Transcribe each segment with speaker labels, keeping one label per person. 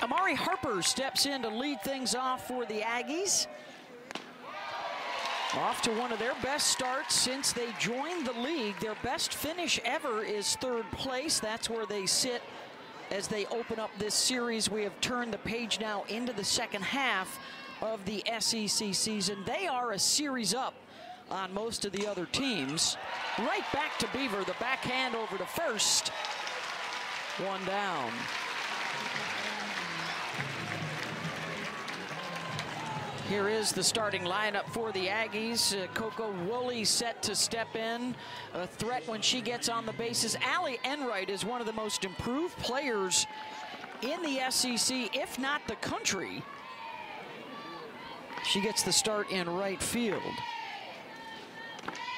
Speaker 1: Amari Harper steps in to lead things off for the Aggies. Off to one of their best starts since they joined the league. Their best finish ever is 3rd place. That's where they sit as they open up this series. We have turned the page now into the second half of the SEC season. They are a series up on most of the other teams. Right back to Beaver. The backhand over to first. One down. Here is the starting lineup for the Aggies. Coco Woolley set to step in. A threat when she gets on the bases. Allie Enright is one of the most improved players in the SEC, if not the country. She gets the start in right field.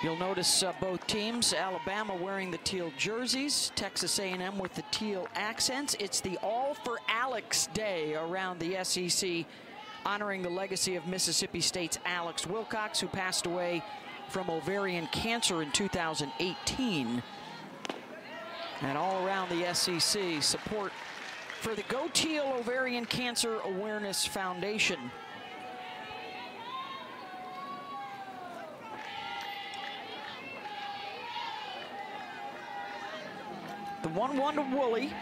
Speaker 1: You'll notice both teams, Alabama wearing the teal jerseys, Texas A&M with the teal accents. It's the All for Alex Day around the SEC, honoring the legacy of Mississippi State's Alex Wilcox, who passed away from ovarian cancer in 2018. And all around the SEC, support for the Go Teal Ovarian Cancer Awareness Foundation. The 1-1 to Woolley.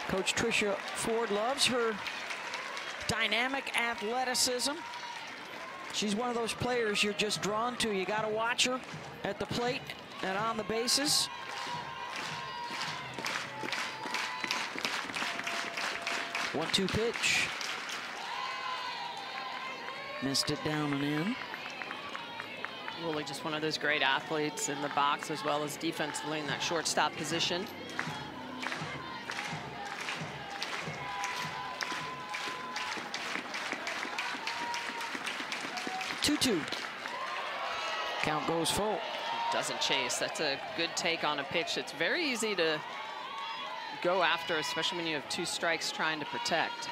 Speaker 1: Coach Tricia Ford loves her dynamic athleticism. She's one of those players you're just drawn to. You got to watch her at the plate and on the bases. One-two pitch. Missed it down and in.
Speaker 2: Woolley just one of those great athletes in the box as well as defensively in that shortstop position.
Speaker 1: 2-2. Count goes full.
Speaker 2: Doesn't chase. That's a good take on a pitch. It's very easy to go after, especially when you have 2 strikes trying to protect.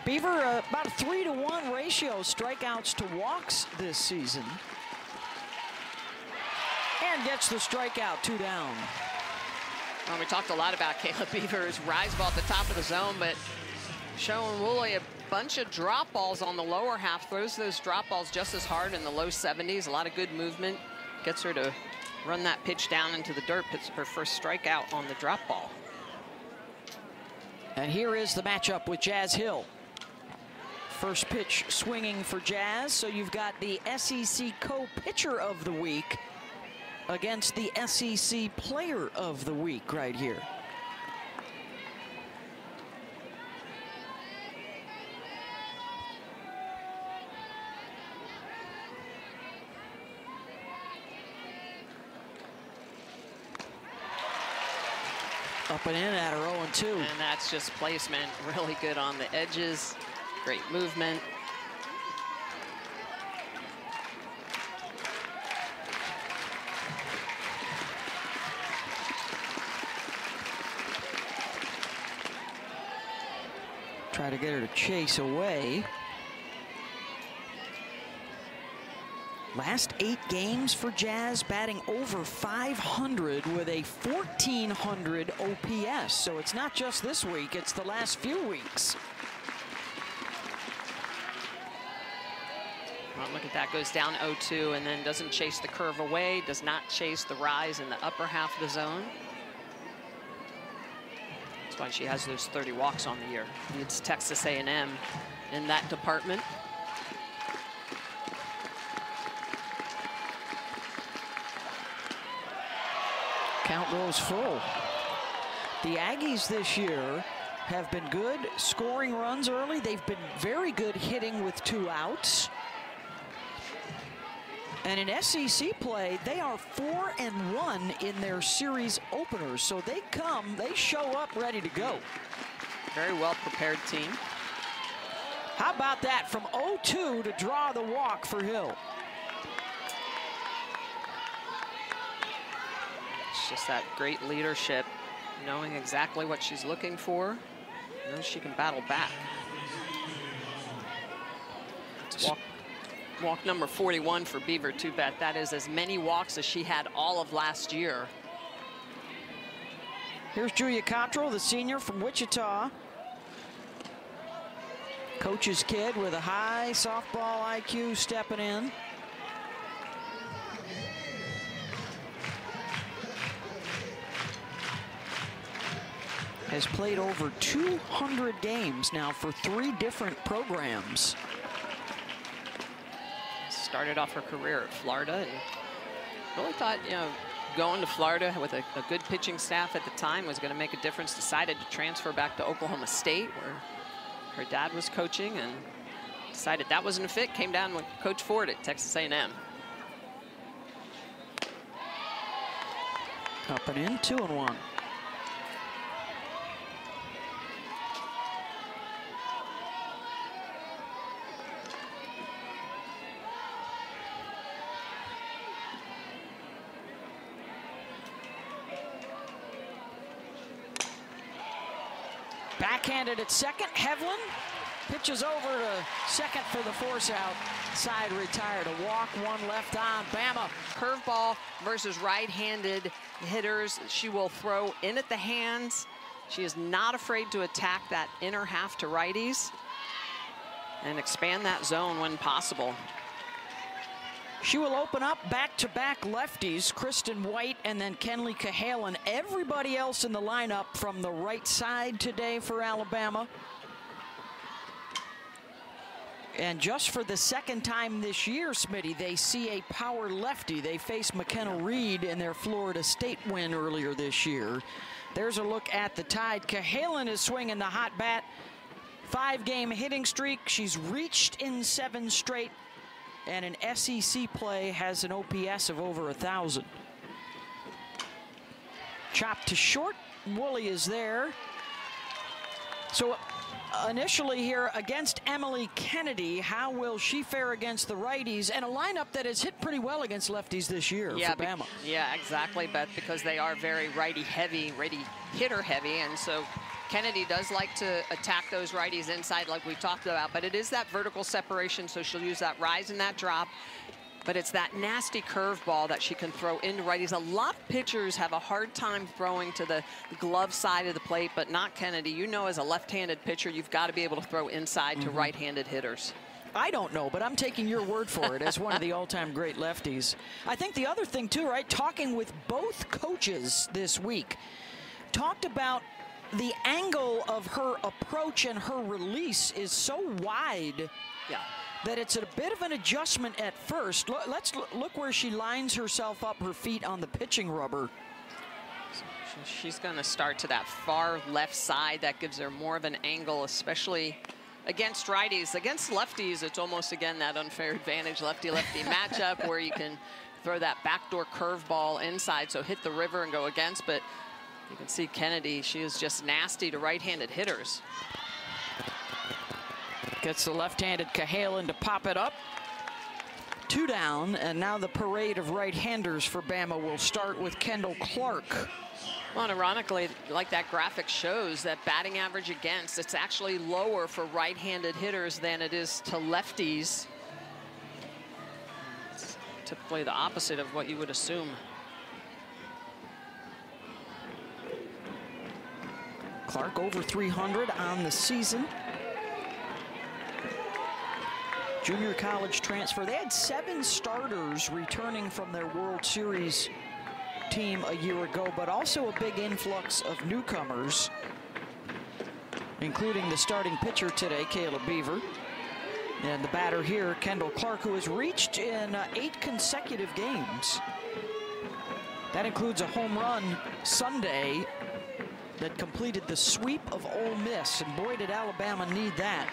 Speaker 1: Beaver, about a 3-to-1 ratio strikeouts to walks this season. And gets the strikeout, 2 down.
Speaker 2: Well, we talked a lot about Caleb Beaver's rise ball at the top of the zone, but showing Woolley a bunch of drop balls on the lower half, throws those drop balls just as hard in the low 70s. A lot of good movement, gets her to run that pitch down into the dirt. It's her first strikeout on the drop ball.
Speaker 1: And here is the matchup with Jazz Hill. First pitch swinging for Jazz, so you've got the SEC co-pitcher of the week against the SEC player of the week right here. Up and in at her 0-2.
Speaker 2: And that's just placement. Really good on the edges. Great movement.
Speaker 1: Try to get her to chase away. Last 8 games for Jazz, batting over 500 with a 1,400 OPS. So it's not just this week, it's the last few weeks.
Speaker 2: Well, look at that, goes down 0-2 and then doesn't chase the curve away, does not chase the rise in the upper half of the zone. That's why she has those 30 walks on the year. It's Texas A&M in that department.
Speaker 1: Count goes full. The Aggies this year have been good scoring runs early. They've been very good hitting with 2 outs. And in SEC play, they are 4-1 in their series openers. So they show up ready to go.
Speaker 2: Very well prepared team.
Speaker 1: How about that from 0-2 to draw the walk for Hill?
Speaker 2: It's just that great leadership, knowing exactly what she's looking for, knows she can battle back. Walk. Walk number 41 for Beaver, too, Beth. That is as many walks as she had all of last year.
Speaker 1: Here's Julia Cottrell, the senior from Wichita. Coach's kid with a high softball IQ stepping in. Has played over 200 games now for 3 different programs.
Speaker 2: Started off her career at Florida and really thought, you know, going to Florida with a good pitching staff at the time was going to make a difference. Decided to transfer back to Oklahoma State, where her dad was coaching, and decided that wasn't a fit. Came down with Coach Ford at Texas A&M.
Speaker 1: Up and in, 2-1. Backhanded at second. Hevlin pitches over to second for the force out. Side retired. A walk, 1 left on. Bama.
Speaker 2: Curveball versus right-handed hitters. She will throw in at the hands. She is not afraid to attack that inner half to righties and expand that zone when possible.
Speaker 1: She will open up back-to-back lefties, Kristen White and then Kenley Cahalan. Everybody else in the lineup from the right side today for Alabama. And just for the second time this year, Smitty, they see a power lefty. They faced McKenna Reed in their Florida State win earlier this year. There's a look at the Tide. Cahalan is swinging the hot bat. 5-game hitting streak. She's reached in 7 straight. And an SEC play has an OPS of over 1,000. Chopped to short. Woolley is there. So initially here against Emily Kennedy, how will she fare against the righties and a lineup that has hit pretty well against lefties this year for Bama?
Speaker 2: Yeah, exactly, Beth, because they are very righty heavy, righty hitter heavy, and so Kennedy does like to attack those righties inside like we talked about, but it is that vertical separation, so she'll use that rise and that drop. But it's that nasty curveball that she can throw into righties. A lot of pitchers have a hard time throwing to the glove side of the plate, but not Kennedy. You know, as a left-handed pitcher, you've got to be able to throw inside to right-handed hitters.
Speaker 1: I don't know, but I'm taking your word for it as one of the all-time great lefties. I think the other thing, too, right, talking with both coaches this week, talked about the angle of her approach and her release is so wide that it's a bit of an adjustment at first. Let's look where she lines herself up, her feet on the pitching rubber.
Speaker 2: She's going to start to that far left side. That gives her more of an angle, especially against righties. Against lefties, it's almost, again, that unfair advantage lefty-lefty matchup where you can throw that backdoor curveball inside, so hit the river and go against. But you can see Kennedy, she is just nasty to right-handed hitters.
Speaker 1: Gets the left-handed Cahalan to pop it up. 2 down, and now the parade of right-handers for Bama will start with Kendall Clark.
Speaker 2: Well, and ironically, like that graphic shows, that batting average against, it's actually lower for right-handed hitters than it is to lefties. It's typically the opposite of what you would assume.
Speaker 1: Clark over 300 on the season. Junior college transfer. They had 7 starters returning from their World Series team a year ago, but also a big influx of newcomers, including the starting pitcher today, Caleb Beaver. And the batter here, Kendall Clark, who has reached in 8 consecutive games. That includes a home run Sunday that completed the sweep of Ole Miss, and boy did Alabama need that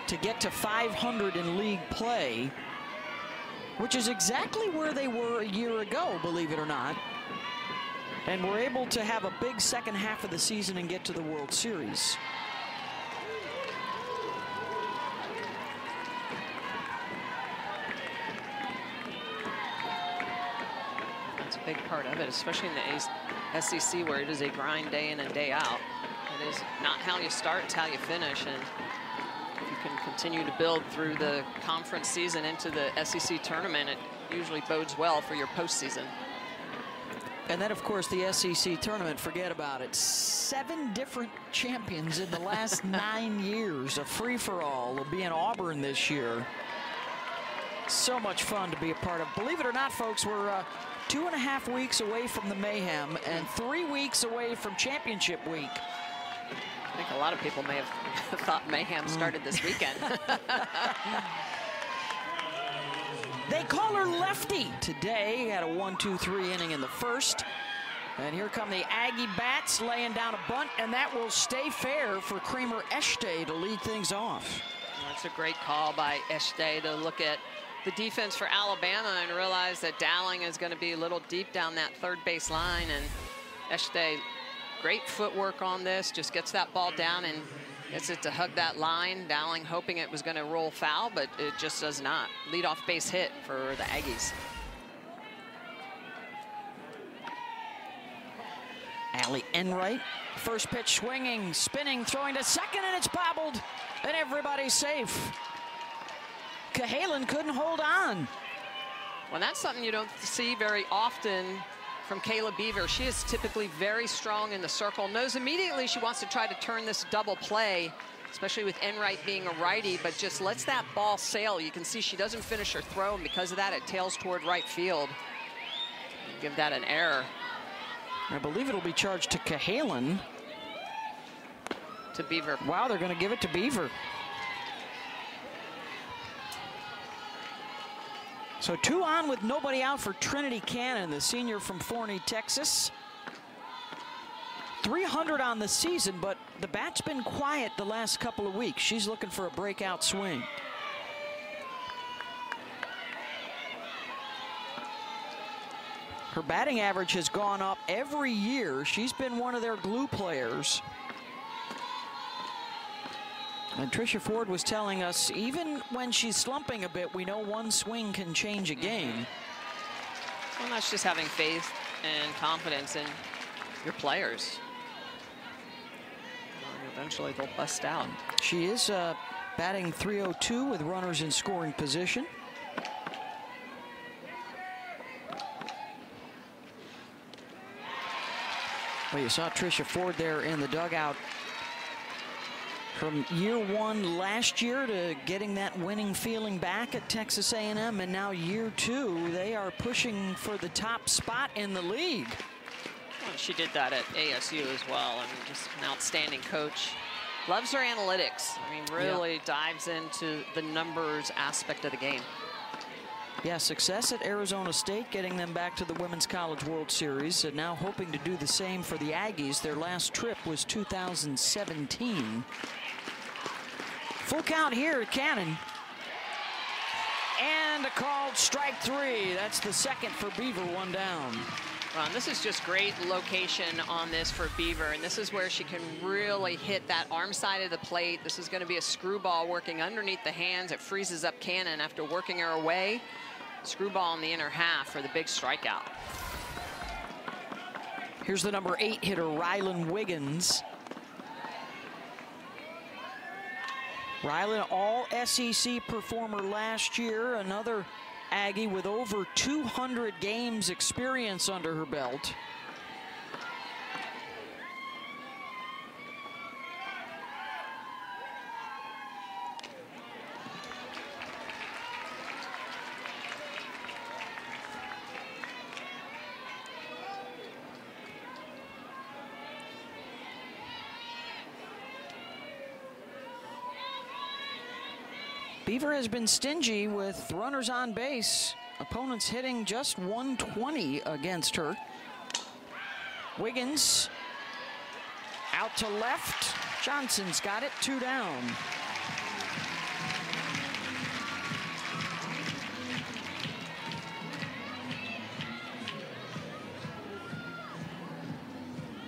Speaker 1: to get to 500 in league play, which is exactly where they were a year ago, believe it or not, and were able to have a big second half of the season and get to the World Series.
Speaker 2: That's a big part of it, especially in the SEC, where it is a grind day in and day out. It is not how you start, it's how you finish. And if you can continue to build through the conference season into the SEC tournament, it usually bodes well for your postseason.
Speaker 1: And then, of course, the SEC tournament, forget about it. 7 different champions in the last 9 years. A free-for-all will be in Auburn this year. So much fun to be a part of. Believe it or not, folks, we're 2.5 weeks away from the Mayhem and 3 weeks away from championship week.
Speaker 2: I think a lot of people may have thought Mayhem started this weekend.
Speaker 1: They call her Lefty today. Had a 1-2-3 inning in the first. And here come the Aggie Bats laying down a bunt, and that will stay fair for Kramer Eschde to lead things off.
Speaker 2: That's a great call by Eschde to look at the defense for Alabama and realize that Dowling is going to be a little deep down that third base line. And Eschde, great footwork on this, just gets that ball down and gets it to hug that line. Dowling hoping it was going to roll foul, but it just does not. Leadoff base hit for the Aggies.
Speaker 1: Allie Enright, first pitch swinging, spinning, throwing to second, and it's bobbled, and everybody's safe. Cahalan couldn't hold on.
Speaker 2: Well, that's something you don't see very often from Kayla Beaver. She is typically very strong in the circle, knows immediately she wants to try to turn this double play, especially with Enright being a righty, but just lets that ball sail. You can see she doesn't finish her throw, and because of that, it tails toward right field. Give that an error.
Speaker 1: I believe it'll be charged to Cahalan.
Speaker 2: To Beaver.
Speaker 1: Wow, they're going to give it to Beaver. So 2 on with nobody out for Trinity Cannon, the senior from Forney, Texas. 300 on the season, but the bat's been quiet the last couple of weeks. She's looking for a breakout swing. Her batting average has gone up every year. She's been one of their glue players. And Tricia Ford was telling us, even when she's slumping a bit, we know one swing can change a game.
Speaker 2: Well, that's just having faith and confidence in your players. Eventually they'll bust out.
Speaker 1: She is batting .302 with runners in scoring position. Well, you saw Tricia Ford there in the dugout. From year 1 last year to getting that winning feeling back at Texas A&M, and now year 2, they are pushing for the top spot in the league.
Speaker 2: Well, she did that at ASU as well. I mean, just an outstanding coach. Loves her analytics. I mean, really dives into the numbers aspect of the game.
Speaker 1: Yeah, success at Arizona State, getting them back to the Women's College World Series, and now hoping to do the same for the Aggies. Their last trip was 2017. Full count here at Cannon. And a called strike 3. That's the second for Beaver, 1 down.
Speaker 2: Well, this is just great location on this for Beaver, and this is where she can really hit that arm side of the plate. This is going to be a screwball working underneath the hands. It freezes up Cannon after working her away. Screwball in the inner half for the big strikeout.
Speaker 1: Here's the number 8 hitter, Rylan Wiggins. Rylan, all SEC performer last year, another Aggie with over 200 games experience under her belt. Beaver has been stingy with runners on base. Opponents hitting just 120 against her. Wiggins out to left. Johnson's got it, 2 down.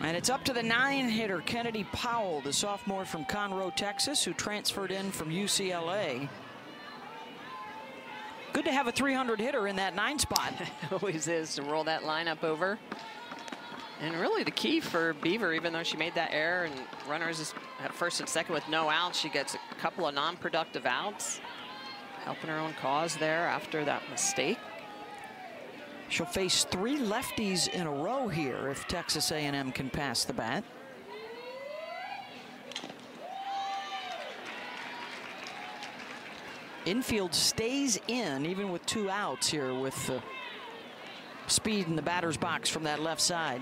Speaker 1: And it's up to the 9 hitter, Kennedy Powell, the sophomore from Conroe, Texas, who transferred in from UCLA. Good to have a 300 hitter in that 9 spot.
Speaker 2: Always is to roll that lineup over. And really the key for Beaver, even though she made that error and runners at first and second with no outs, she gets a couple of non-productive outs, helping her own cause there after that mistake.
Speaker 1: She'll face 3 lefties in a row here if Texas A&M can pass the bat. Infield stays in even with 2 outs here with speed in the batter's box from that left side.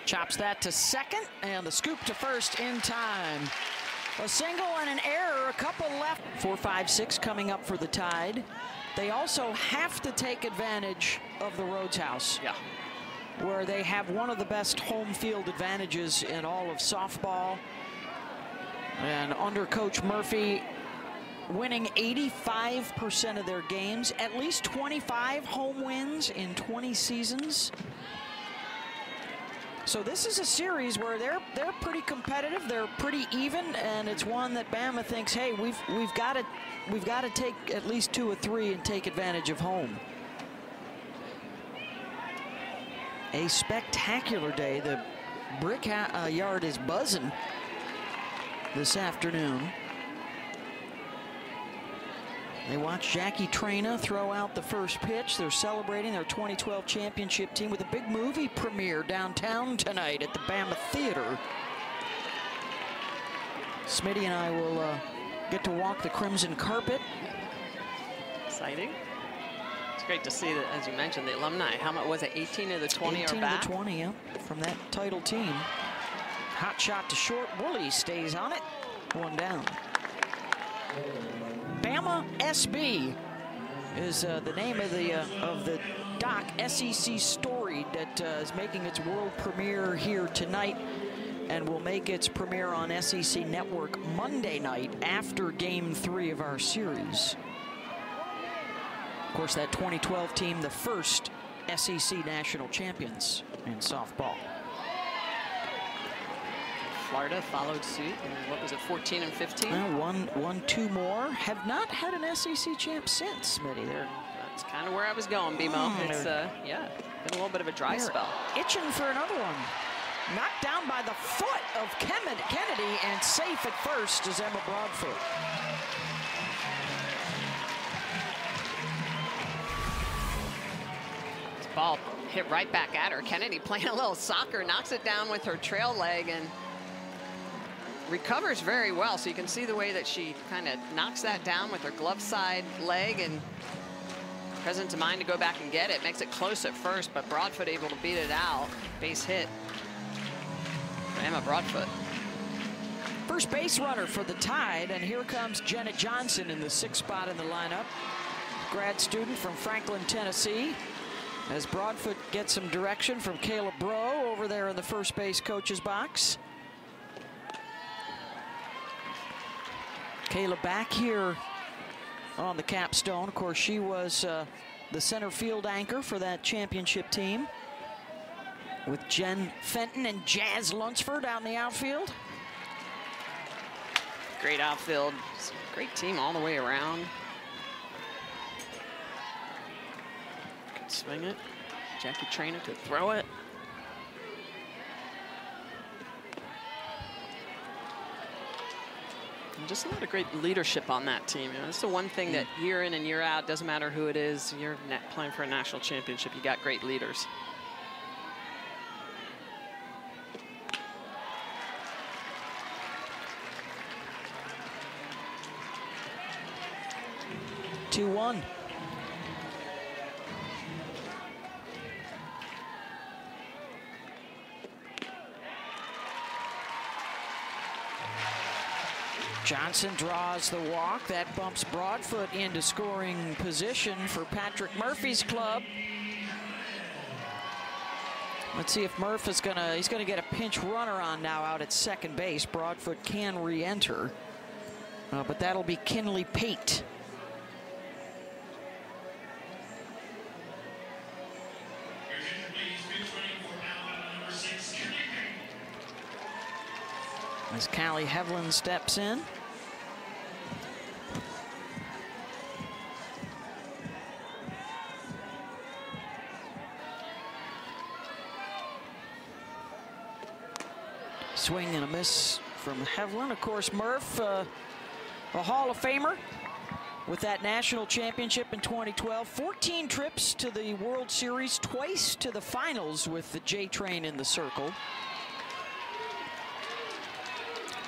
Speaker 1: Chops that to second, and the scoop to first in time. A single and an error, a couple left. 4, 5, 6 coming up for the Tide. They also have to take advantage of the Rhodes House, where they have one of the best home field advantages in all of softball. And under Coach Murphy, winning 85% of their games, at least 25 home wins in 20 seasons. So this is a series where they're pretty competitive, they're pretty even, and it's one that Bama thinks, hey, we've got to take at least 2 or 3 and take advantage of home. A spectacular day. The brick yard is buzzing this afternoon. They watch Jackie Traina throw out the first pitch. They're celebrating their 2012 championship team with a big movie premiere downtown tonight at the Bama Theater. Smitty and I will get to walk the crimson carpet.
Speaker 2: Exciting. It's great to see that, as you mentioned, the alumni. How much was it, 18 of the 20
Speaker 1: 18
Speaker 2: are back?
Speaker 1: of the 20, yeah, from that title team. Hot shot to short. Woolley stays on it. 1 down. Bama SB is the name of the doc SEC story that is making its world premiere here tonight and will make its premiere on SEC Network Monday night after Game 3 of our series. Of course, that 2012 team, the first SEC national champions in softball.
Speaker 2: Florida followed suit in, what was it, 14 and 15?
Speaker 1: Won 2 more. Have not had an SEC champ since, Smitty.
Speaker 2: That's kind of where I was going, BMO. It's, yeah, been a little bit of a dry spell.
Speaker 1: Itching for another one. Knocked down by the foot of Kennedy, and safe at first is Emma Broadfoot.
Speaker 2: This ball hit right back at her. Kennedy playing a little soccer, knocks it down with her trail leg and recovers very well. So you can see the way that she kind of knocks that down with her glove side leg and presence of mind to go back and get it. Makes it close at first, but Broadfoot able to beat it out. Base hit for Emma Broadfoot.
Speaker 1: First base runner for the Tide, and here comes Jenna Johnson in the 6th spot in the lineup. Grad student from Franklin, Tennessee. As Broadfoot gets some direction from Kayla Bro over there in the first base coach's box. Kayla back here on the capstone. Of course, she was the center field anchor for that championship team with Jen Fenton and Jazz Lunsford out in the outfield.
Speaker 2: Great outfield. Great team all the way around. Could swing it. Jackie Traina could throw it. And just a lot of great leadership on that team. You know, it's the one thing that year in and year out, doesn't matter who it is, you're playing for a national championship, you got great leaders.
Speaker 1: Two, 2-1. Johnson draws the walk. That bumps Broadfoot into scoring position for Patrick Murphy's club. Let's see if Murph is he's gonna get a pinch runner on now out at second base. Broadfoot can re-enter, but that'll be Kinley Pate. as Callie Hevlin steps in. Swing and a miss from Hevlin. Of course, Murph, a Hall of Famer with that national championship in 2012. 14 trips to the World Series, twice to the finals with the J-Train in the circle.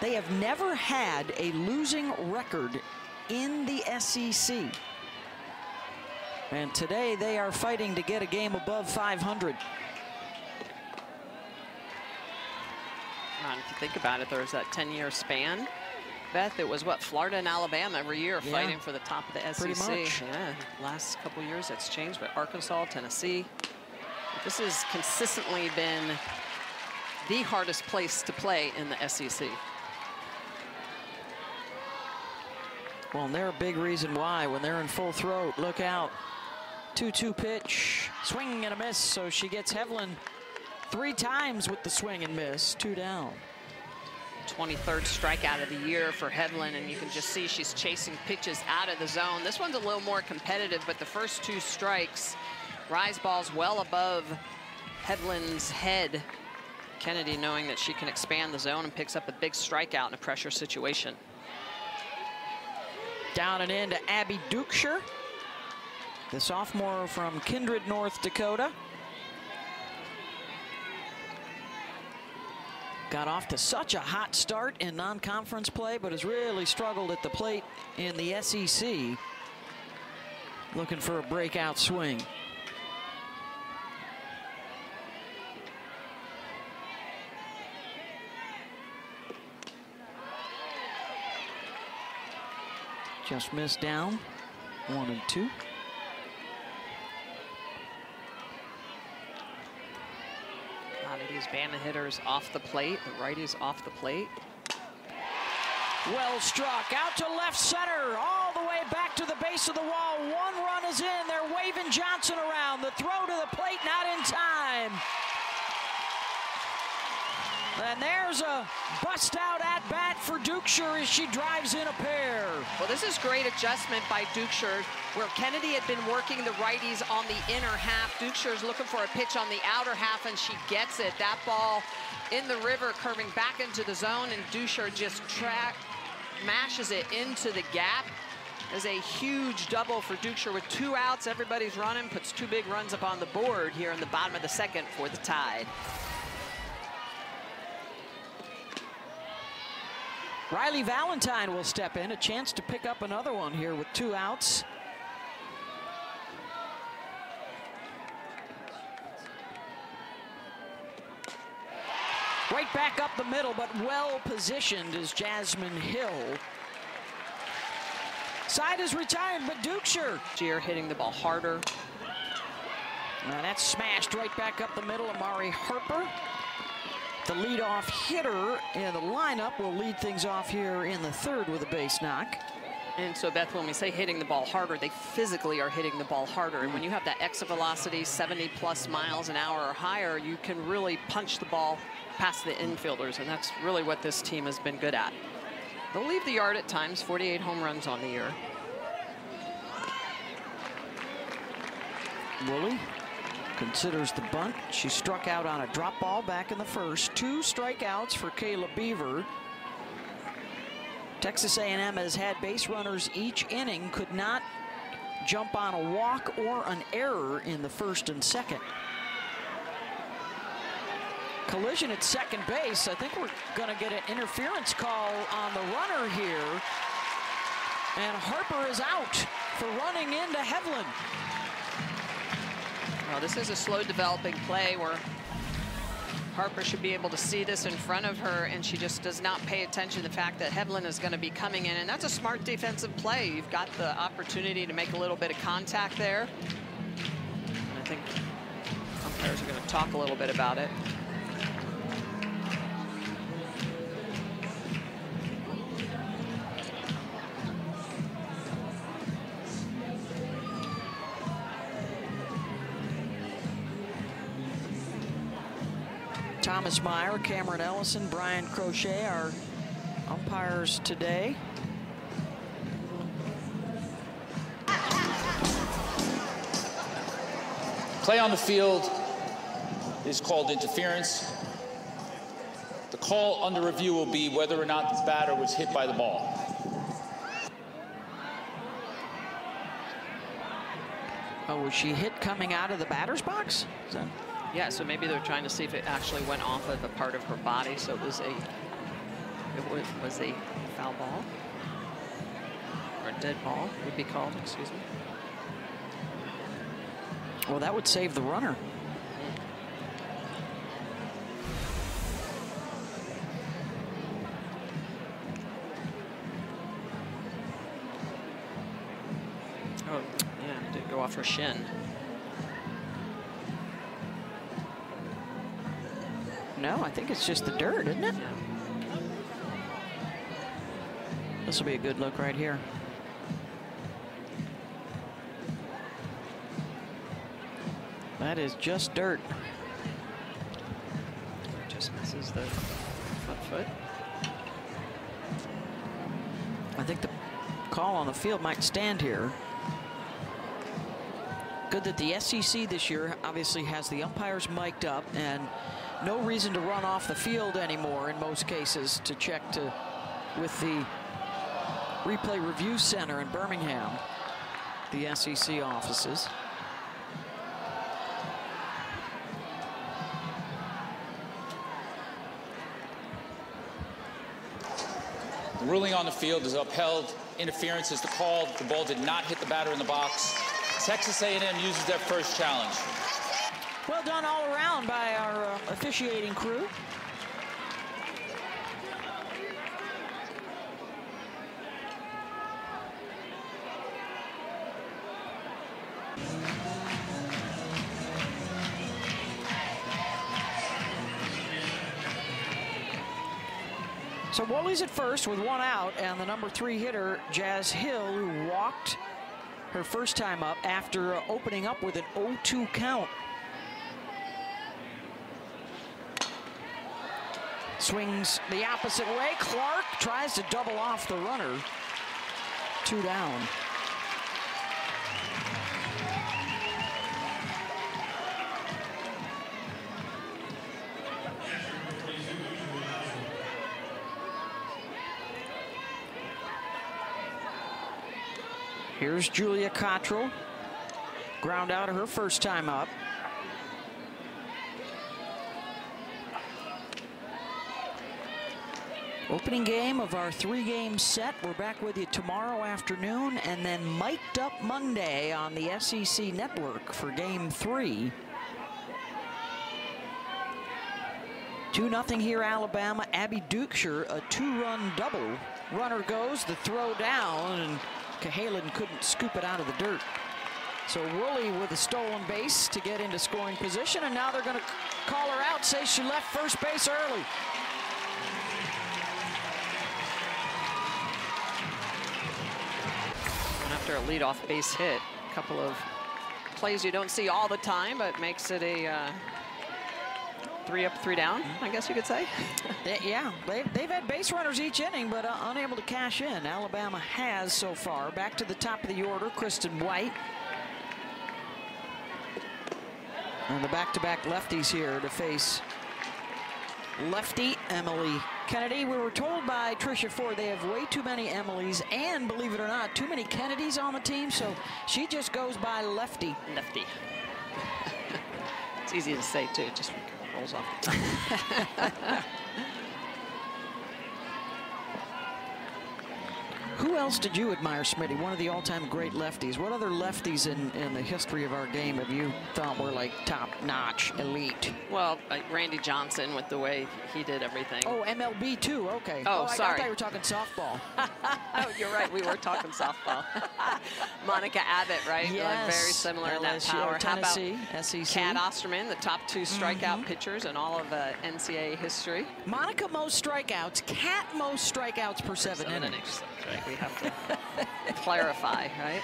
Speaker 1: They have never had a losing record in the SEC. And today they are fighting to get a game above 500.
Speaker 2: And if you think about it, there was that 10-year span. Beth, it was what, Florida and Alabama every year fighting for the top of the SEC.
Speaker 1: Pretty much.
Speaker 2: Yeah, last couple years that's changed, but Arkansas, Tennessee. This has consistently been the hardest place to play in the SEC.
Speaker 1: Well, and they're a big reason why. When they're in full throat, look out. 2-2 pitch, swing and a miss. So she gets Hevlin 3 times with the swing and miss, 2 down.
Speaker 2: 23rd strikeout of the year for Hevlin, and you can just see she's chasing pitches out of the zone. This one's a little more competitive, but the first 2 strikes, rise balls well above Hevlin's head. Kennedy, knowing that she can expand the zone, and picks up a big strikeout in a pressure situation.
Speaker 1: Down and in to Abby Dukeshire, the sophomore from Kindred, North Dakota. Got off to such a hot start in non-conference play, but has really struggled at the plate in the SEC. Looking for a breakout swing. Just missed down, 1-2.
Speaker 2: A lot of these Bama hitters off the plate, the righties off the plate.
Speaker 1: Well struck, out to left center, all the way back to the base of the wall. 1 run is in, they're waving Johnson around. The throw to the plate, not in time. And there's a bust-out at-bat for Dukeshire as she drives in a pair.
Speaker 2: Well, this is great adjustment by Dukeshire, where Kennedy had been working the righties on the inner half. Dukeshire's looking for a pitch on the outer half, and she gets it. That ball in the river, curving back into the zone, and Dukeshire just mashes it into the gap. There's a huge double for Dukeshire with 2 outs. Everybody's running, puts 2 big runs up on the board here in the bottom of the 2nd for the Tide.
Speaker 1: Riley Valentine will step in, a chance to pick up another one here with 2 outs. Right back up the middle, but well positioned is Jasmine Hill. Side is retired, but Dukeshire.
Speaker 2: Gier hitting the ball harder.
Speaker 1: Now that's smashed right back up the middle. Amari Harper, the leadoff hitter in the lineup, will lead things off here in the 3rd with a base knock.
Speaker 2: And so, Beth, when we say hitting the ball harder, they physically are hitting the ball harder. And when you have that exit velocity, 70+ miles an hour or higher, you can really punch the ball past the infielders, and that's really what this team has been good at. They'll leave the yard at times, 48 home runs on the year.
Speaker 1: Woolley considers the bunt. She struck out on a drop ball back in the 1st. 2 strikeouts for Kayla Beaver. Texas A&M has had base runners each inning, could not jump on a walk or an error in the 1st and 2nd. Collision at second base. I think we're going to get an interference call on the runner here. And Harper is out for running into Hevlin.
Speaker 2: Well, this is a slow developing play where Harper should be able to see this in front of her, and she just does not pay attention to the fact that Hevlin is going to be coming in, and that's a smart defensive play. You've got the opportunity to make a little bit of contact there. And I think umpires are going to talk a little bit about it.
Speaker 1: Thomas Meyer, Cameron Ellison, Brian Crochet, our umpires today.
Speaker 3: Play on the field is called interference. The call under review will be whether or not the batter was hit by the ball.
Speaker 1: Oh, was she hit coming out of the batter's box?
Speaker 2: Yeah, so maybe they're trying to see if it actually went off of a part of her body, so it was a foul ball, or a dead ball would be called, excuse me.
Speaker 1: Well, that would save the runner.
Speaker 2: Oh, yeah, it did go off her shin.
Speaker 1: No, I think it's just the dirt, isn't it?
Speaker 2: Yeah.
Speaker 1: This will be a good look right here. That is just dirt.
Speaker 2: Just misses the front foot.
Speaker 1: I think the call on the field might stand here. Good that the SEC this year obviously has the umpires mic'd up and no reason to run off the field anymore in most cases to check with the Replay Review Center in Birmingham, the SEC offices.
Speaker 3: The ruling on the field is upheld. Interference is the call. The ball did not hit the batter in the box. Texas A&M uses their first challenge.
Speaker 1: Well done all around by our officiating crew. So Woolies at first with one out, and the number 3 hitter, Jazz Hill, who walked her first time up after opening up with an 0-2 count. Swings the opposite way. Clark tries to double off the runner. 2 down. Here's Julia Cottrell. Ground out her first time up. Opening game of our 3-game set. We're back with you tomorrow afternoon and then mic'd up Monday on the SEC network for game 3. 2-0 here, Alabama. Abby Dukeshire, a 2-run double. Runner goes, the throw down, and Cahalan couldn't scoop it out of the dirt. So Woolley with a stolen base to get into scoring position, and now they're going to call her out, say she left first base early.
Speaker 2: And after a leadoff base hit, a couple of plays you don't see all the time, but makes it a 3 up, 3 down, I guess you could say.
Speaker 1: Yeah, they've had base runners each inning, but unable to cash in. Alabama has so far. Back to the top of the order, Kristen White. And the back-to-back lefties here to face lefty Emily Kennedy. We were told by Tricia Ford they have way too many Emilys and, believe it or not, too many Kennedys on the team, so she just goes by lefty.
Speaker 2: Lefty. It's easy to say, too. It just rolls off the tongue.
Speaker 1: Who else did you admire, Smitty? One of the all-time great lefties. What other lefties in the history of our game have you thought were like top-notch, elite?
Speaker 2: Well, Randy Johnson with the way he did everything.
Speaker 1: Oh, MLB too. Okay.
Speaker 2: Oh, sorry.
Speaker 1: I thought you were talking softball.
Speaker 2: Oh, you're right. We were talking softball. Monica Abbott, right?
Speaker 1: Yes.
Speaker 2: Very similar in that
Speaker 1: LSU,
Speaker 2: power.
Speaker 1: Tennessee,
Speaker 2: How about
Speaker 1: SEC.
Speaker 2: Kat Osterman, the top 2 strikeout pitchers in all of NCAA history?
Speaker 1: Monica most strikeouts. Kat most strikeouts per 7 innings.
Speaker 2: Right. We have to clarify, right?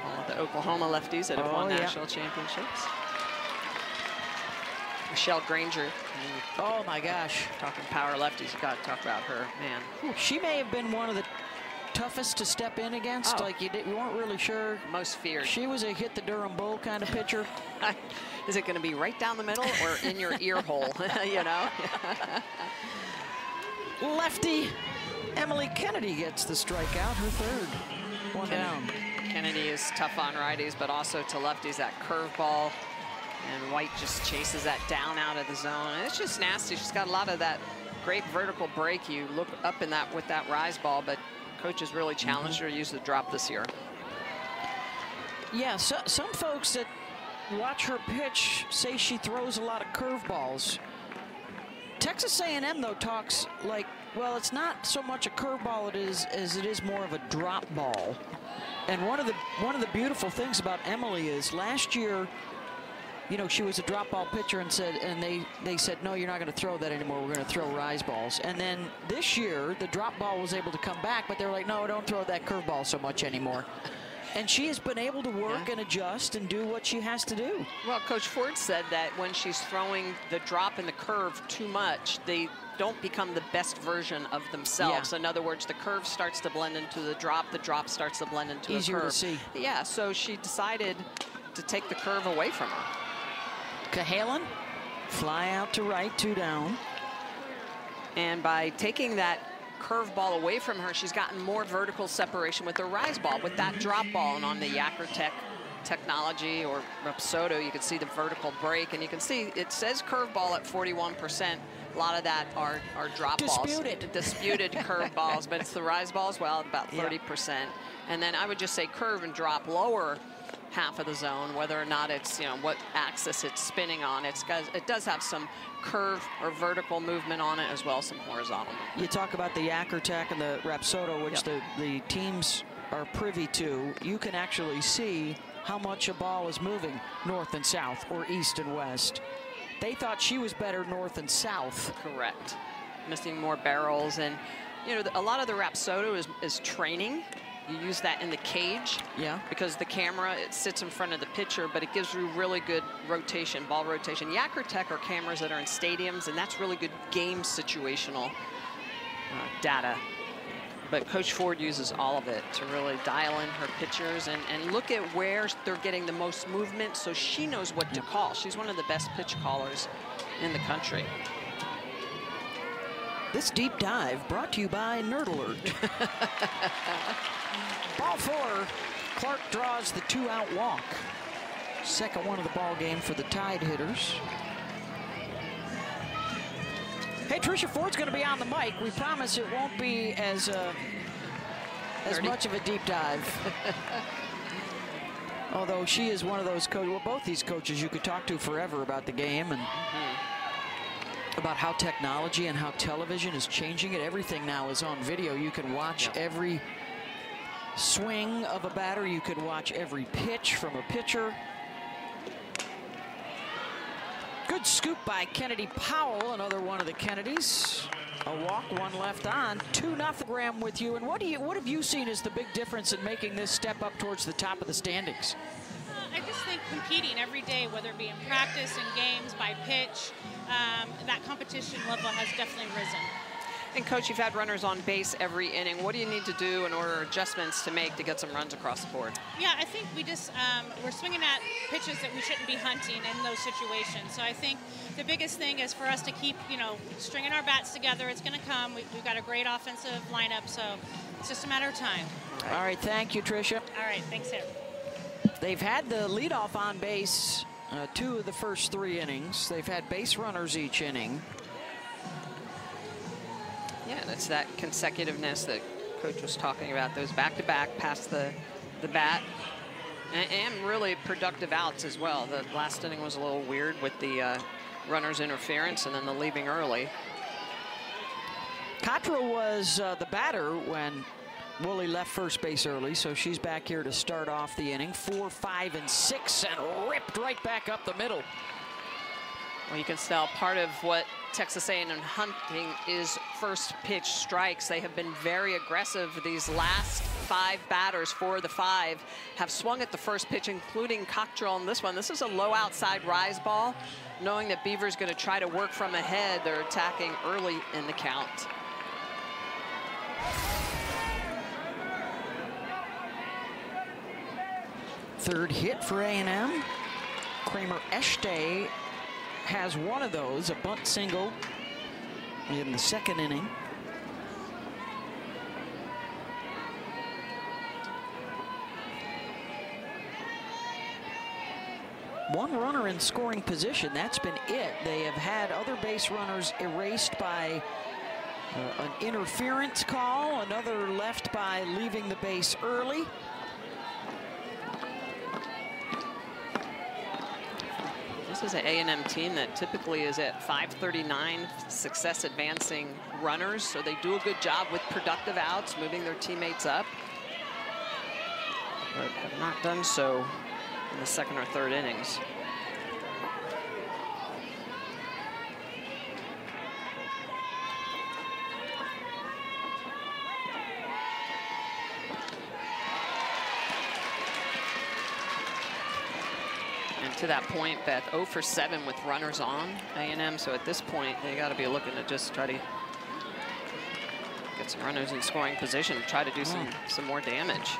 Speaker 2: All of the Oklahoma lefties that have won national championships. Michelle Granger.
Speaker 1: Oh, my gosh.
Speaker 2: Talking power lefties, you got to talk about her, man.
Speaker 1: She may have been one of the toughest to step in against.
Speaker 2: Oh.
Speaker 1: Like you weren't really sure.
Speaker 2: Most feared.
Speaker 1: She was a hit the Durham Bull kind of pitcher.
Speaker 2: Is it going to be right down the middle or in your ear hole? You know.
Speaker 1: Lefty Emily Kennedy gets the strikeout, her third. One down.
Speaker 2: Kennedy is tough on righties, but also to lefties. That curveball, and White just chases that down out of the zone. And it's just nasty. She's got a lot of that great vertical break. You look up in that with that rise ball, but coach has really challenged her to use the drop this year.
Speaker 1: Yeah, so, some folks that watch her pitch say she throws a lot of curveballs. Texas A&M though talks like, well, it's not so much a curveball as it is more of a drop ball. And one of the beautiful things about Emily is last year, you know, she was a drop ball pitcher and they said, no, you're not going to throw that anymore. We're going to throw rise balls. And then this year, the drop ball was able to come back, but they were like, no, don't throw that curveball so much anymore. And she has been able to work and adjust and do what she has to do.
Speaker 2: Well, Coach Ford said that when she's throwing the drop and the curve too much, they don't become the best version of themselves.
Speaker 1: Yeah.
Speaker 2: In other words, the curve starts to blend into the drop starts to blend into the curve.
Speaker 1: Easier to see.
Speaker 2: Yeah, so she decided to take the curve away from her.
Speaker 1: Cahalan, fly out to right, 2 down.
Speaker 2: And by taking that curveball away from her, she's gotten more vertical separation with her rise ball, with that drop ball. And on the Yakra technology or Rapsodo, you can see the vertical break, and you can see it says curveball at 41%. A lot of that are drop balls. Disputed curveballs, but it's the rise ball as well, about 30%. And then I would just say curve and drop lower half of the zone, whether or not it's, you know, what axis it's spinning on. It does have some curve or vertical movement on it, as well as some horizontal movement.
Speaker 1: You talk about the Yakra and the Rapsodo, which the teams are privy to. You can actually see how much a ball is moving north and south or east and west. They thought she was better north and south.
Speaker 2: Correct. Missing more barrels. And, you know, a lot of the Rapsodo is training. You use that in the cage. Yeah. Because the camera, it sits in front of the pitcher, but it gives you really good rotation, ball rotation. Yakra are cameras that are in stadiums, and that's really good game situational data. But Coach Ford uses all of it to really dial in her pitchers and look at where they're getting the most movement, so she knows what to call. She's one of the best pitch callers in the country.
Speaker 1: This deep dive brought to you by Nerd Alert. Ball 4, Clark draws the 2-out walk. Second one of the ball game for the Tide hitters. Hey, Tricia Ford's going to be on the mic. We promise it won't be as much of a deep dive. Although she is one of those coaches, well, both these coaches you could talk to forever about the game and about how technology and how television is changing it. Everything now is on video. You can watch every swing of a batter. You could watch every pitch from a pitcher. Good scoop by Kennedy Powell, another one of the Kennedys. A walk, one left on. 2-0 Graham with you. And what have you seen as the big difference in making this step up towards the top of the standings?
Speaker 4: I just think competing every day, whether it be in practice, in games, by pitch, that competition level has definitely risen.
Speaker 2: And Coach, you've had runners on base every inning. What do you need to do in order adjustments to make to get some runs across the board?
Speaker 4: Yeah, I think we just, we're swinging at pitches that we shouldn't be hunting in those situations. So I think the biggest thing is for us to keep, you know, stringing our bats together. It's going to come. We've got a great offensive lineup, so it's just a matter of time.
Speaker 1: All right, thank you, Tricia.
Speaker 4: All right, thanks, Sarah.
Speaker 1: They've had the leadoff on base 2 of the first 3 innings. They've had base runners each inning.
Speaker 2: Yeah, and it's that consecutiveness that Coach was talking about, those back-to-back past the bat, and really productive outs as well. The last inning was a little weird with the runner's interference and then the leaving early.
Speaker 1: Cottrell was the batter when Woolley left first base early, so she's back here to start off the inning. 4, 5, and 6, and ripped right back up the middle.
Speaker 2: Well, you can tell part of what Texas A&M hunting is first pitch strikes. They have been very aggressive. These last 5 batters, 4 of the 5, have swung at the first pitch, including Cockrell on this one. This is a low outside rise ball. Knowing that Beaver's going to try to work from ahead, they're attacking early in the count.
Speaker 1: Third hit for A&M. Kramer Eshte has one of those, a bunt single in the second inning. One runner in scoring position, that's been it. They have had other base runners erased by an interference call, another left by leaving the base early.
Speaker 2: This is an A&M team that typically is at 539 success advancing runners, so they do a good job with productive outs, moving their teammates up, but have not done so in the second or third innings. To that point, Beth, 0 for 7 with runners on A&M. So at this point, they got to be looking to just try to get some runners in scoring position, try to do some more damage.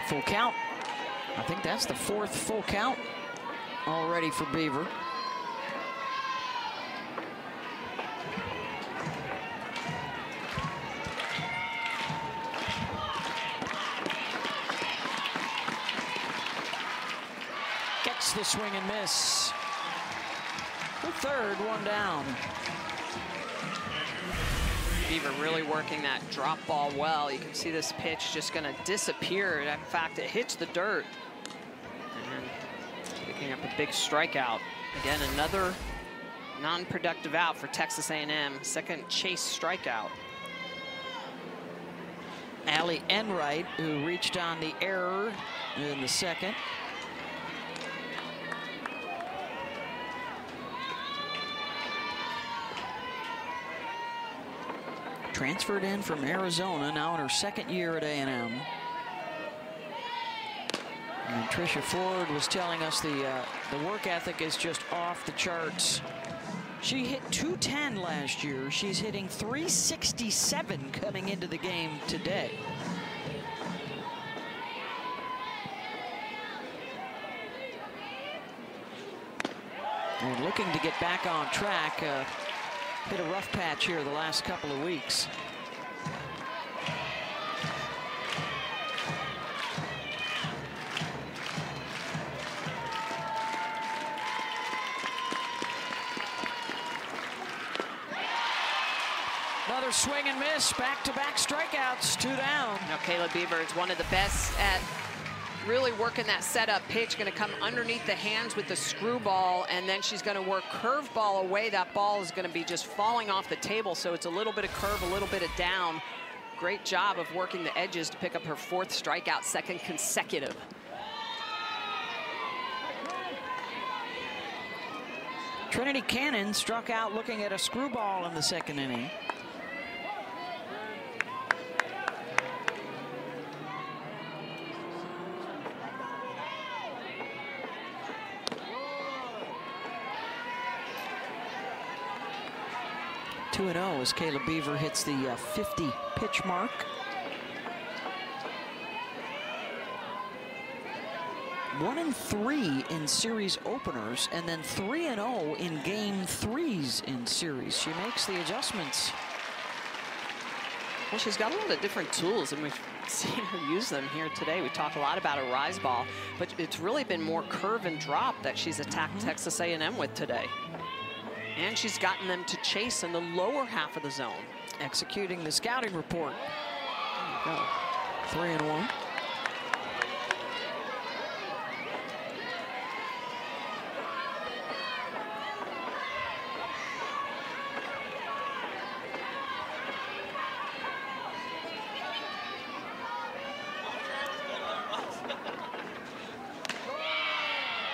Speaker 1: Full count. I think that's the 4th full count already for Beaver. The swing and miss. The third, one down.
Speaker 2: Beaver really working that drop ball well. You can see this pitch just going to disappear. In fact, it hits the dirt. And picking up a big strikeout. Again, another non-productive out for Texas A&M. Second chase strikeout.
Speaker 1: Allie Enright, who reached on the error in the second. Transferred in from Arizona, now in her second year at A&M. And Tricia Ford was telling us the work ethic is just off the charts. She hit .210 last year. She's hitting .367 coming into the game today. And looking to get back on track. Hit a rough patch here the last couple of weeks. Another swing and miss, back-to-back strikeouts, 2 down.
Speaker 2: Now Kayla Beaver is one of the best at really working that setup pitch, going to come underneath the hands with the screwball, and then she's going to work curveball away. That ball is going to be just falling off the table, so it's a little bit of curve, a little bit of down. Great job of working the edges to pick up her 4th strikeout, 2nd consecutive.
Speaker 1: Trinity Cannon struck out looking at a screwball in the second inning. Two 2-0 as Kayla Beaver hits the 50 pitch mark. One and 3 in series openers, and then 3-0 in game 3s in series. She makes the adjustments.
Speaker 2: Well, she's got a lot of different tools, and we've seen her use them here today. We talked a lot about a rise ball, but it's really been more curve and drop that she's attacked Texas A&M with today. And she's gotten them to chase in the lower half of the zone.
Speaker 1: Executing the scouting report.
Speaker 2: There you go.
Speaker 1: 3-1.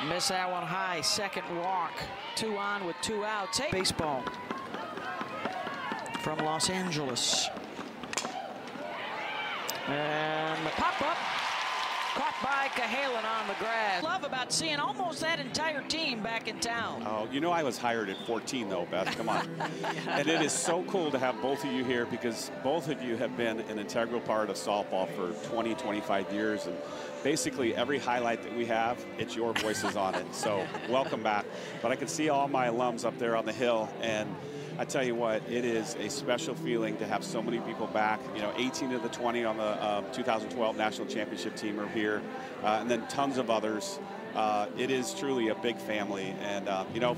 Speaker 1: Miss that one high. Second walk. 2 on with 2 outs. Hey, baseball from Los Angeles. And the pop-up caught by Cahalan on the grass. Love about seeing almost that entire team back in town.
Speaker 5: Oh, you know I was hired at 14, though, Beth. Come on. And it is so cool to have both of you here because both of you have been an integral part of softball for 20, 25 years. And basically every highlight that we have, it's your voices on it. So welcome back. But I can see all my alums up there on the hill, and I tell you what, it is a special feeling to have so many people back. You know, 18 of the 20 on the 2012 National Championship team are here, and then tons of others. It is truly a big family. And, you know,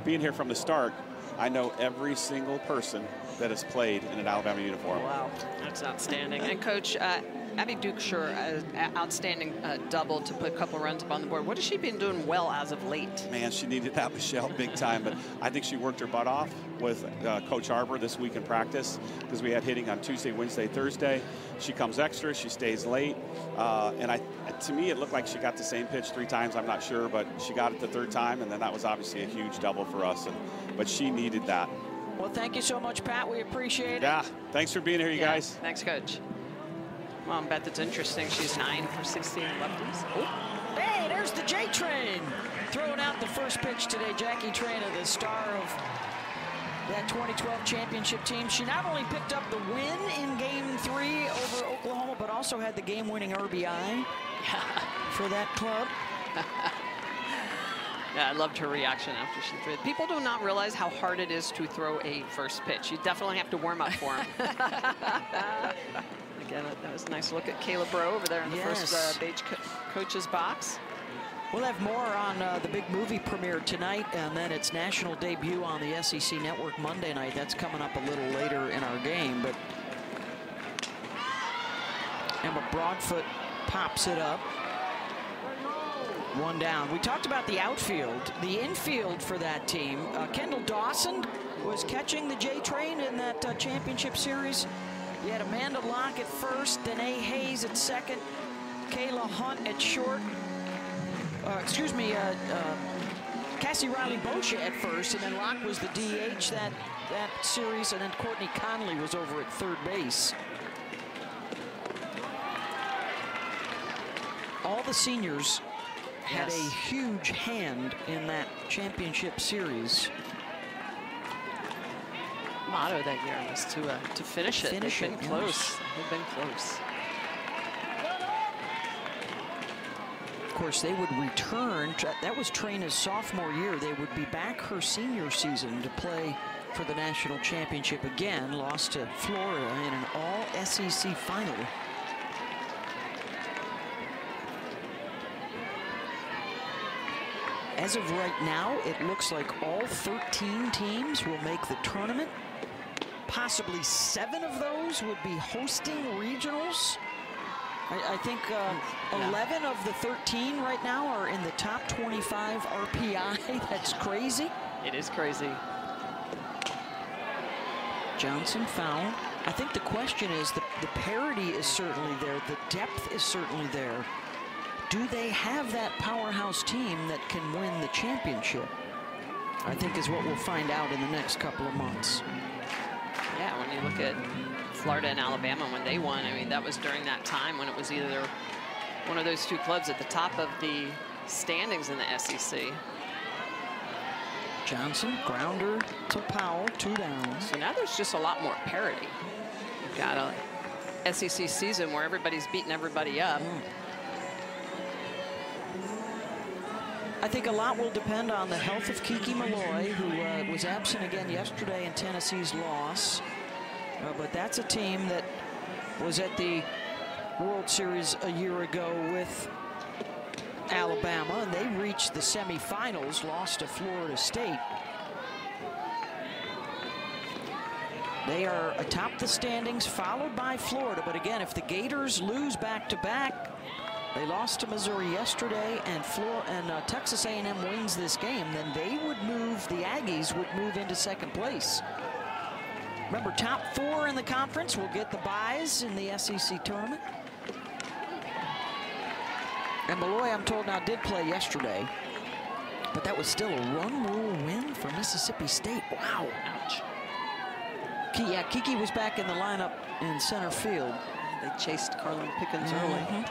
Speaker 5: being here from the start, I know every single person that has played in an Alabama uniform.
Speaker 2: Wow, that's outstanding. And Coach, Abby Dukeshire, outstanding double to put a couple runs up on the board. What has she been doing well as of late?
Speaker 5: Man, she needed that, Michelle, big time. But I think she worked her butt off with Coach Arbor this week in practice because we had hitting on Tuesday, Wednesday, Thursday. She comes extra, she stays late. And to me, it looked like she got the same pitch 3 times. I'm not sure, but she got it the 3rd time, and then that was obviously a huge double for us. But she needed that.
Speaker 1: Well, thank you so much, Pat. We appreciate it.
Speaker 5: Yeah, thanks for being here, you guys.
Speaker 2: Thanks, Coach. Well, I bet that's interesting. She's 9 for 16 lefties. Oh.
Speaker 1: Hey, there's the J Train throwing out the first pitch today. Jackie Traina, the star of that 2012 championship team. She not only picked up the win in Game 3 over Oklahoma, but also had the game-winning RBI for that club.
Speaker 2: Yeah, I loved her reaction after she threw it. People do not realize how hard it is to throw a first pitch. You definitely have to warm up for them. Again, that was a nice look at Kayla Bro over there in the first Beige coach's box.
Speaker 1: We'll have more on the big movie premiere tonight, and then its national debut on the SEC Network Monday night. That's coming up a little later in our game, but Emma Broadfoot pops it up. 1 down. We talked about the outfield. The infield for that team. Kendall Dawson was catching the J Train in that championship series. You had Amanda Locke at first, Danae Hayes at second, Kayla Hunt at short. Cassie Riley Boscia at first, and then Locke was the DH that series, and then Courtney Conley was over at third base. All the seniors had a huge hand in that championship series.
Speaker 2: Motto that year was to finish it. They've been close. They've been close.
Speaker 1: Of course, they would return. That was Traina's sophomore year. They would be back her senior season to play for the national championship again. Lost to Florida in an all-SEC final. As of right now, it looks like all 13 teams will make the tournament. Possibly 7 of those would be hosting regionals. I think 11 of the 13 right now are in the top 25 RPI. That's crazy.
Speaker 2: It is crazy.
Speaker 1: Johnson foul. I think the question is, the parity is certainly there. The depth is certainly there. Do they have that powerhouse team that can win the championship? I think is what we'll find out in the next couple of months.
Speaker 2: Yeah, when you look at Florida and Alabama when they won, I mean, that was during that time when it was either one of those 2 clubs at the top of the standings in the SEC.
Speaker 1: Johnson, grounder to Powell, 2 down.
Speaker 2: So now there's just a lot more parity. You've got a SEC season where everybody's beating everybody up.
Speaker 1: I think a lot will depend on the health of Kiki Malloy, who was absent again yesterday in Tennessee's loss. But that's a team that was at the World Series a year ago with Alabama, and they reached the semifinals, lost to Florida State. They are atop the standings, followed by Florida. But again, if the Gators lose back-to-back, they lost to Missouri yesterday, and Texas A&M wins this game, then the Aggies would move into 2nd place. Remember, top 4 in the conference will get the byes in the SEC tournament. And Malloy, I'm told now, did play yesterday. But that was still a run rule win for Mississippi State. Wow.
Speaker 2: Ouch.
Speaker 1: Yeah, Kiki was back in the lineup in center field.
Speaker 2: They chased Carlin Pickens early.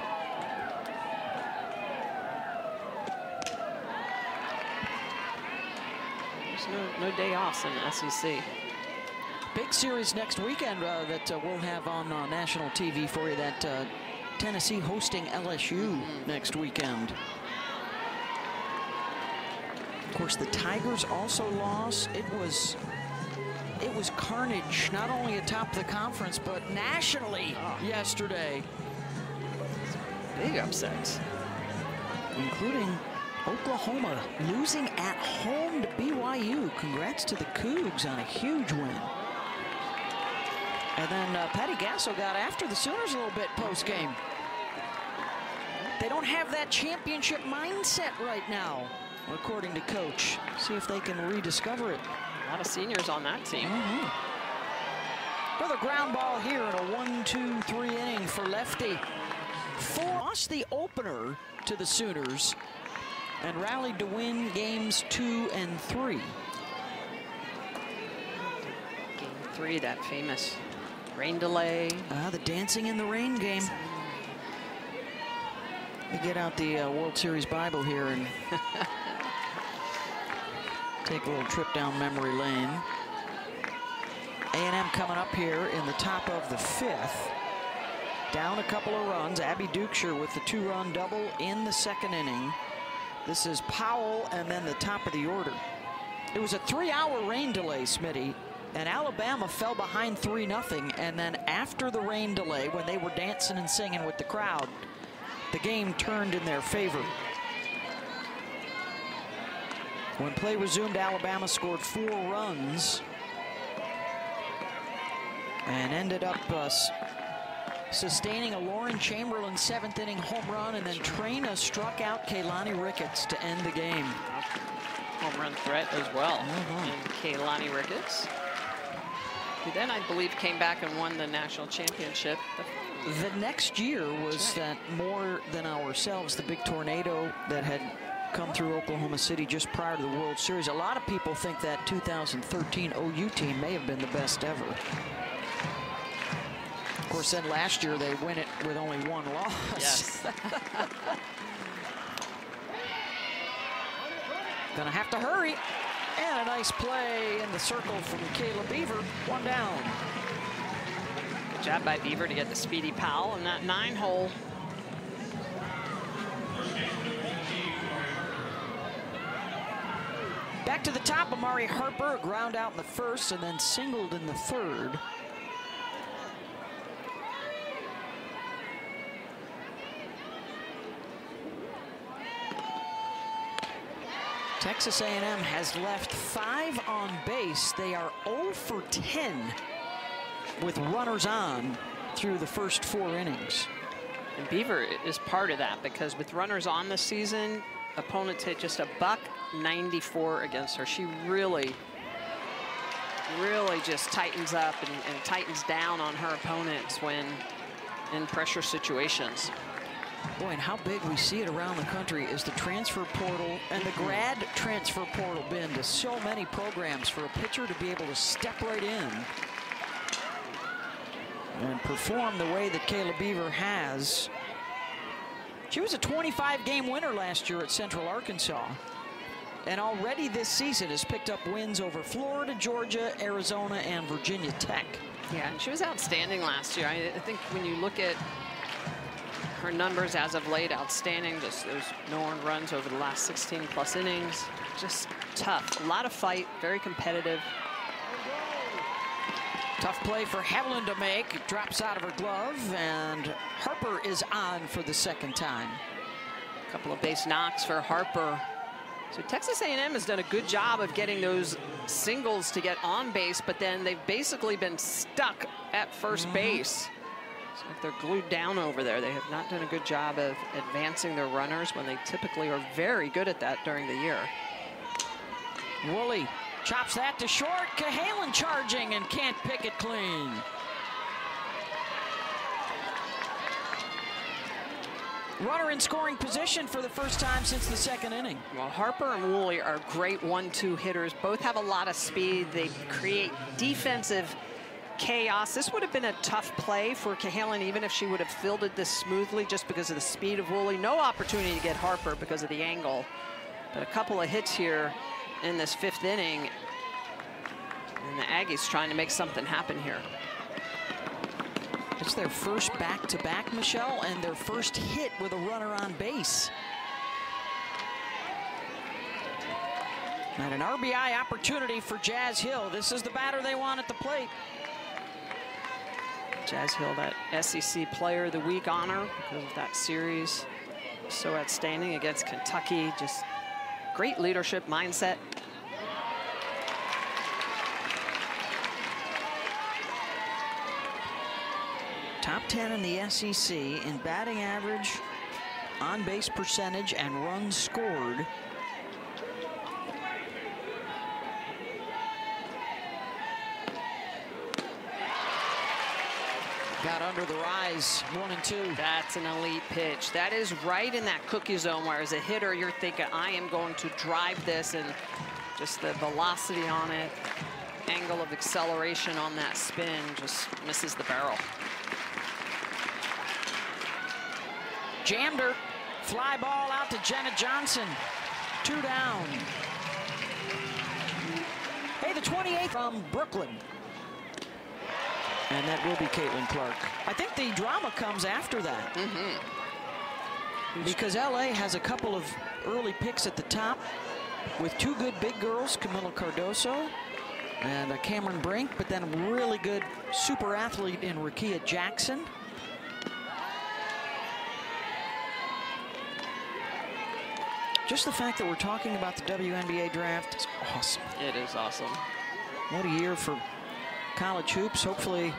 Speaker 2: There's no day offs in the SEC.
Speaker 1: Big series next weekend that we'll have on national TV for you. That Tennessee hosting LSU next weekend. Of course, the Tigers also lost. It was carnage, not only atop the conference, but nationally yesterday.
Speaker 2: Big upsets.
Speaker 1: Including Oklahoma losing at home to BYU. Congrats to the Cougs on a huge win. And then Patty Gasso got after the Sooners a little bit post-game. They don't have that championship mindset right now, according to Coach. See if they can rediscover it.
Speaker 2: A lot of seniors on that team.
Speaker 1: Another ground ball here in a 1-2-3 inning for Lefty. Lost the opener to the Sooners and rallied to win games 2 and 3.
Speaker 2: Game 3, that famous rain delay.
Speaker 1: The dancing in the rain game. We get out the World Series Bible here and take a little trip down memory lane. A&M coming up here in the top of the 5th. Down a couple of runs. Abby Dukeshire with the 2-run double in the 2nd inning. This is Powell and then the top of the order. It was a 3-hour rain delay, Smitty, and Alabama fell behind 3-0. And then after the rain delay, when they were dancing and singing with the crowd, the game turned in their favor. When play resumed, Alabama scored 4 runs and ended up sustaining a Lauren Chamberlain 7th inning home run, and then Trina struck out Kaylani Ricketts to end the game.
Speaker 2: Home run threat as well. And Kaylani Ricketts, who then I believe came back and won the national championship.
Speaker 1: The next year was that More Than Ourselves, the big tornado that had come through Oklahoma City just prior to the World Series. A lot of people think that 2013 OU team may have been the best ever. Of course, then last year they win it with only 1 loss.
Speaker 2: Yes.
Speaker 1: Gonna have to hurry. And a nice play in the circle from Kayla Beaver. 1 down.
Speaker 2: Good job by Beaver to get the Speedy Powell in that 9-hole.
Speaker 1: Back to the top, Amari Harper, a ground out in the 1st and then singled in the 3rd. Texas A&M has left 5 on base. They are 0 for 10 with runners on through the first 4 innings.
Speaker 2: And Beaver is part of that, because with runners on this season, opponents hit just a $194 against her. She really just tightens up and tightens down on her opponents when in pressure situations.
Speaker 1: Boy, and how big we see it around the country is the transfer portal and the grad transfer portal been to so many programs for a pitcher to be able to step right in and perform the way that Kayla Beaver has. She was a 25-game winner last year at Central Arkansas, and already this season has picked up wins over Florida, Georgia, Arizona, and Virginia Tech.
Speaker 2: Yeah, and she was outstanding last year. I think when you look at her numbers as of late, outstanding. Just those no earned runs over the last 16+ innings. Just tough. A lot of fight. Very competitive.
Speaker 1: Tough play for Hevlin to make. It drops out of her glove, and Harper is on for the 2nd time.
Speaker 2: A couple of base knocks for Harper. So Texas A&M has done a good job of getting those singles to get on base, but then they've basically been stuck at first base. So if they're glued down over there, they have not done a good job of advancing their runners when they typically are very good at that during the year.
Speaker 1: Woolley chops that to short. Cahalan charging and can't pick it clean. runner in scoring position for the first time since the second inning.
Speaker 2: Well, Harper and Woolley are great 1-2 hitters. Both have a lot of speed. They create defensive chaos. This would have been a tough play for Cahalan, even if she would have fielded this smoothly, just because of the speed of Woolley. No opportunity to get Harper because of the angle. But a couple of hits here in this 5th inning. And the Aggies trying to make something happen here.
Speaker 1: It's their first back-to-back, Michelle, and their first hit with a runner on base. And an RBI opportunity for Jazz Hill. This is the batter they want at the plate.
Speaker 2: Jazz Hill, that SEC Player of the Week honor because of that series. So outstanding against Kentucky. Just great leadership mindset.
Speaker 1: Top 10 in the SEC in batting average, on-base percentage, and runs scored. Got under the rise, 1-2.
Speaker 2: That's an elite pitch. That is right in that cookie zone where as a hitter, you're thinking, I am going to drive this, and just the velocity on it, angle of acceleration on that spin just misses the barrel.
Speaker 1: Jammed her. Fly ball out to Jenna Johnson. 2 down. Hey, the 28th from Brooklyn. And that will be Caitlin Clark. I think the drama comes after that. Because LA has a couple of early picks at the top with 2 good big girls, Camila Cardoso and Cameron Brink, but then a really good super athlete in Rakia Jackson. Just the fact that we're talking about the WNBA draft is awesome.
Speaker 2: It is awesome.
Speaker 1: What a year for college hoops. Hopefully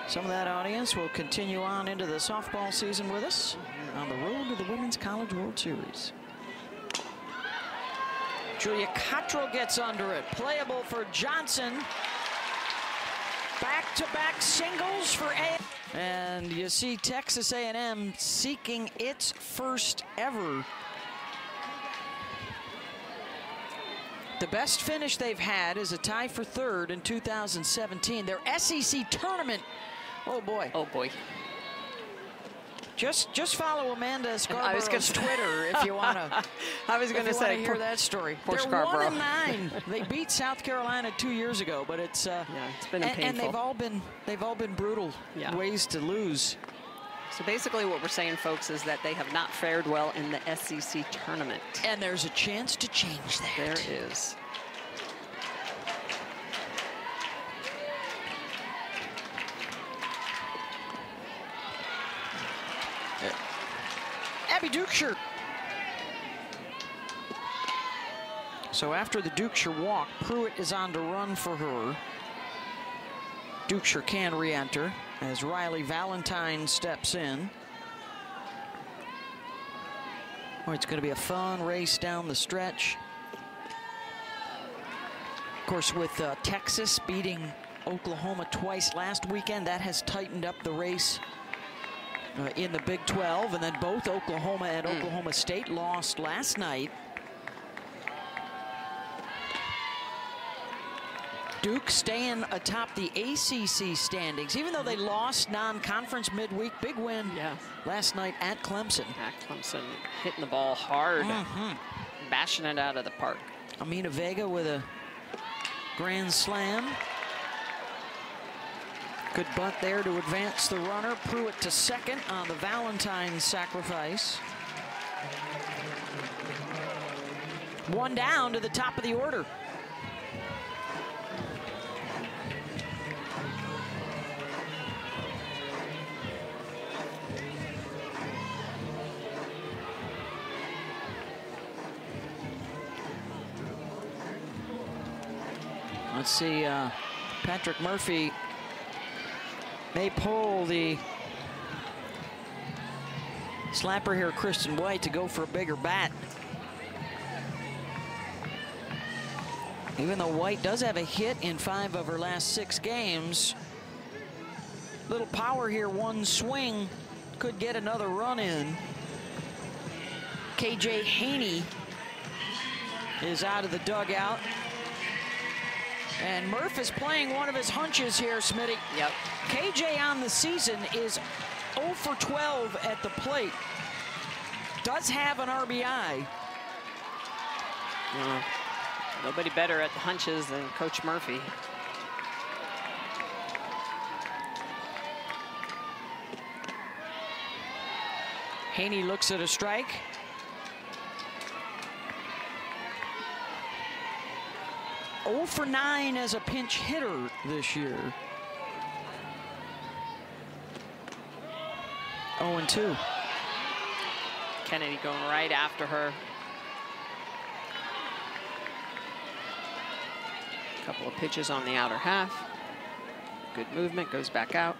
Speaker 1: some of that audience will continue on into the softball season with us on the road to the Women's College World Series. Julia Cottrell gets under it. Playable for Johnson. Back-to-back singles for A. And you see Texas A&M seeking its first ever. The best finish they've had is a tie for 3rd in 2017. Their SEC tournament. Oh boy.
Speaker 2: Oh boy.
Speaker 1: Just follow Amanda Scarborough's Twitter if you want to.
Speaker 2: I was going to say,
Speaker 1: hear that story.
Speaker 2: Poor
Speaker 1: They're
Speaker 2: Scarborough.
Speaker 1: 1-9. They beat South Carolina 2 years ago, but it's
Speaker 2: yeah, it's been painful.
Speaker 1: And they've all been brutal ways to lose.
Speaker 2: So basically what we're saying, folks, is that they have not fared well in the SEC tournament.
Speaker 1: And there's a chance to change that.
Speaker 2: There is.
Speaker 1: Abby Dukeshire. So after the Dukeshire walk, Pruitt is on to run for her. Dukeshire can re-enter as Riley Valentine steps in. Oh, it's going to be a fun race down the stretch. Of course, with Texas beating Oklahoma twice last weekend, that has tightened up the race in the Big 12. And then both Oklahoma and Oklahoma State lost last night. Duke staying atop the ACC standings, even though they lost non-conference midweek. Big win last night at Clemson.
Speaker 2: At Clemson, hitting the ball hard, bashing it out of the park.
Speaker 1: Amina Vega with a grand slam. Good bunt there to advance the runner. Pruitt to second on the Valentine sacrifice. One down to the top of the order. Let's see, Patrick Murphy may pull the slapper here, Kristen White, to go for a bigger bat. Even though White does have a hit in 5 of her last 6 games, little power here, one swing could get another run in. KJ Haney is out of the dugout. And Murph is playing one of his hunches here, Smitty.
Speaker 2: Yep.
Speaker 1: KJ on the season is 0 for 12 at the plate. Does have an RBI.
Speaker 2: Nobody better at the hunches than Coach Murphy.
Speaker 1: Haney looks at a strike. Oh for 9 as a pinch hitter this year. 0-2.
Speaker 2: Kennedy going right after her. Couple of pitches on the outer half. Good movement, goes back out.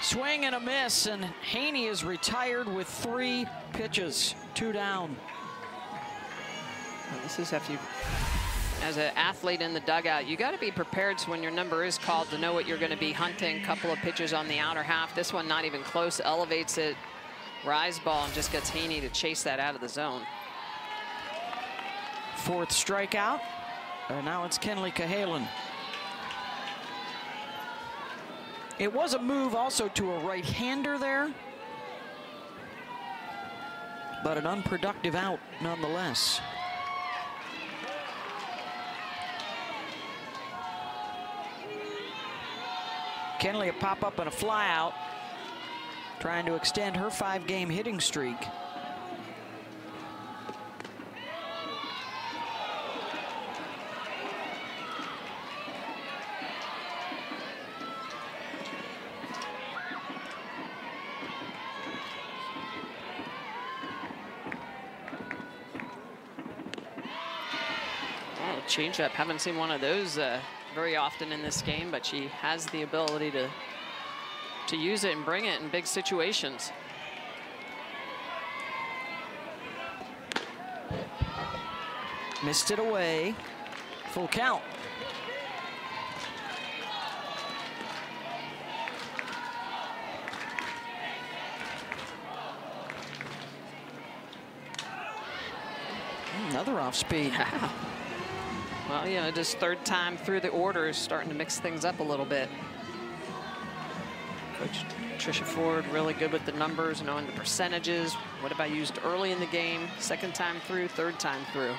Speaker 1: Swing and a miss, and Haney is retired with 3 pitches, 2 down.
Speaker 2: Well, this is if you, as an athlete in the dugout, you got to be prepared so when your number is called to know what you're going to be hunting. Couple of pitches on the outer half. This one not even close, elevates it, rise ball, and just gets Haney to chase that out of the zone.
Speaker 1: 4th strikeout, and now it's Kenley Cahalan. It was a move also to a right-hander there, but an unproductive out nonetheless. Kenley a pop-up and a fly-out, trying to extend her 5-game hitting streak.
Speaker 2: Changeup, haven't seen one of those very often in this game, but she has the ability to use it and bring it in big situations.
Speaker 1: Missed it away. Full count. Another off speed.
Speaker 2: Well, you know, just 3rd time through the order is starting to mix things up a little bit. Coach Tricia Ford really good with the numbers, knowing the percentages. What have I used early in the game? 2nd time through, 3rd time through.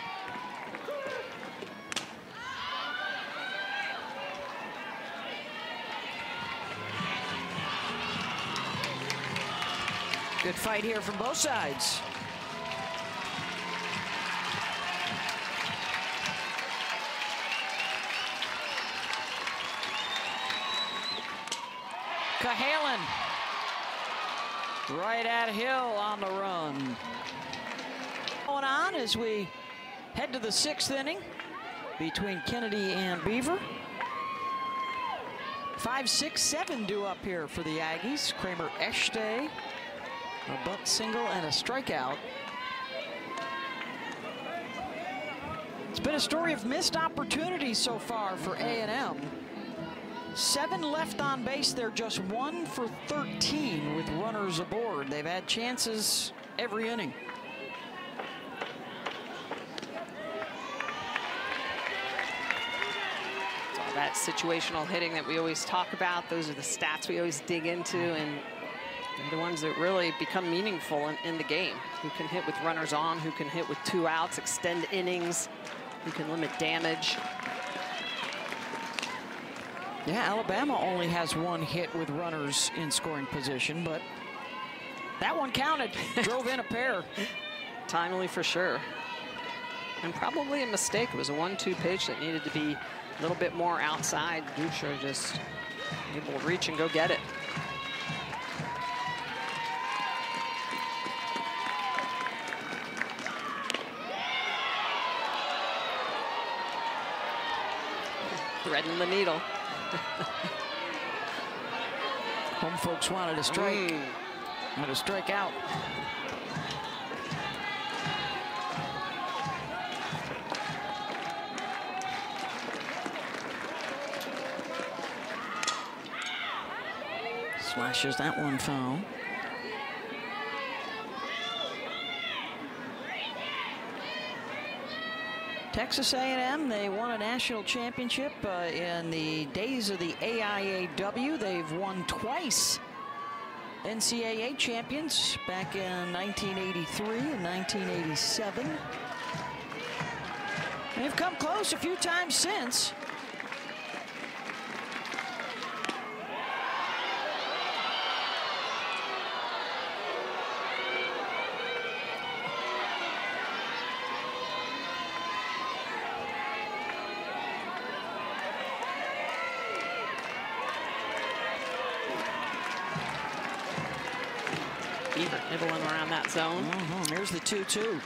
Speaker 1: Good fight here from both sides. Cahalan right at Hill on the run. Going on as we head to the 6th inning between Kennedy and Beaver. 5, 6, 7 due up here for the Aggies. Kramer Echte, a bunt single and a strikeout. It's been a story of missed opportunities so far for A&M. 7 left on base. They're just 1 for 13 with runners aboard. They've had chances every inning.
Speaker 2: It's all that situational hitting that we always talk about. Those are the stats we always dig into, and they're the ones that really become meaningful in the game. Who can hit with runners on, who can hit with 2 outs, extend innings, who can limit damage.
Speaker 1: Yeah, Alabama only has 1 hit with runners in scoring position, but that one counted. Drove in a pair.
Speaker 2: Timely for sure. And probably a mistake. It was a 1-2 pitch that needed to be a little bit more outside. Dusha just able to reach and go get it. Threading the needle.
Speaker 1: Home folks wanted a strike. Wanted a strike out. Slashes that one foul. Texas A&M, they won a national championship in the days of the AIAW. They've won twice. NCAA champions back in 1983 and 1987. They've come close a few times since.
Speaker 2: Beaver nibbling around that zone.
Speaker 1: Here's the 2-2.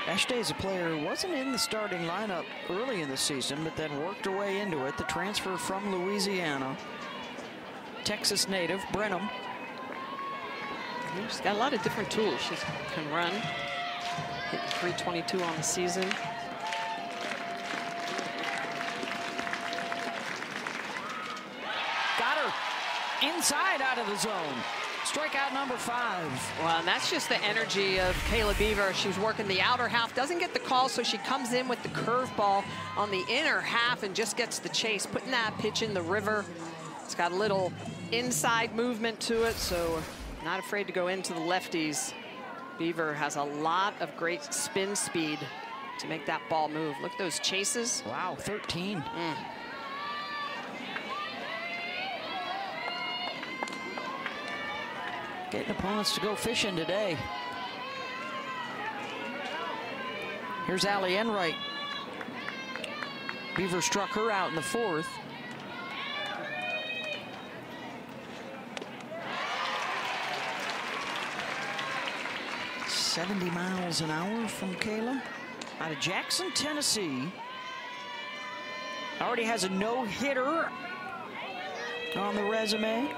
Speaker 1: Ashday is a player who wasn't in the starting lineup early in the season, but then worked her way into it. The transfer from Louisiana. Texas native, Brenham.
Speaker 2: She's got a lot of different tools. She can run, hitting 322 on the season.
Speaker 1: Got her inside out of the zone. Strikeout number 5.
Speaker 2: Well, and that's just the energy of Kayla Beaver. She's working the outer half, doesn't get the call, so she comes in with the curveball on the inner half and just gets the chase, putting that pitch in the river. It's got a little inside movement to it, so not afraid to go into the lefties. Beaver has a lot of great spin speed to make that ball move. Look at those chases.
Speaker 1: Wow, 13. Getting opponents to go fishing today. Here's Allie Enright. Beaver struck her out in the 4th. $70 miles an hour from Kayla. Out of Jackson, Tennessee. Already has a no-hitter on the resume.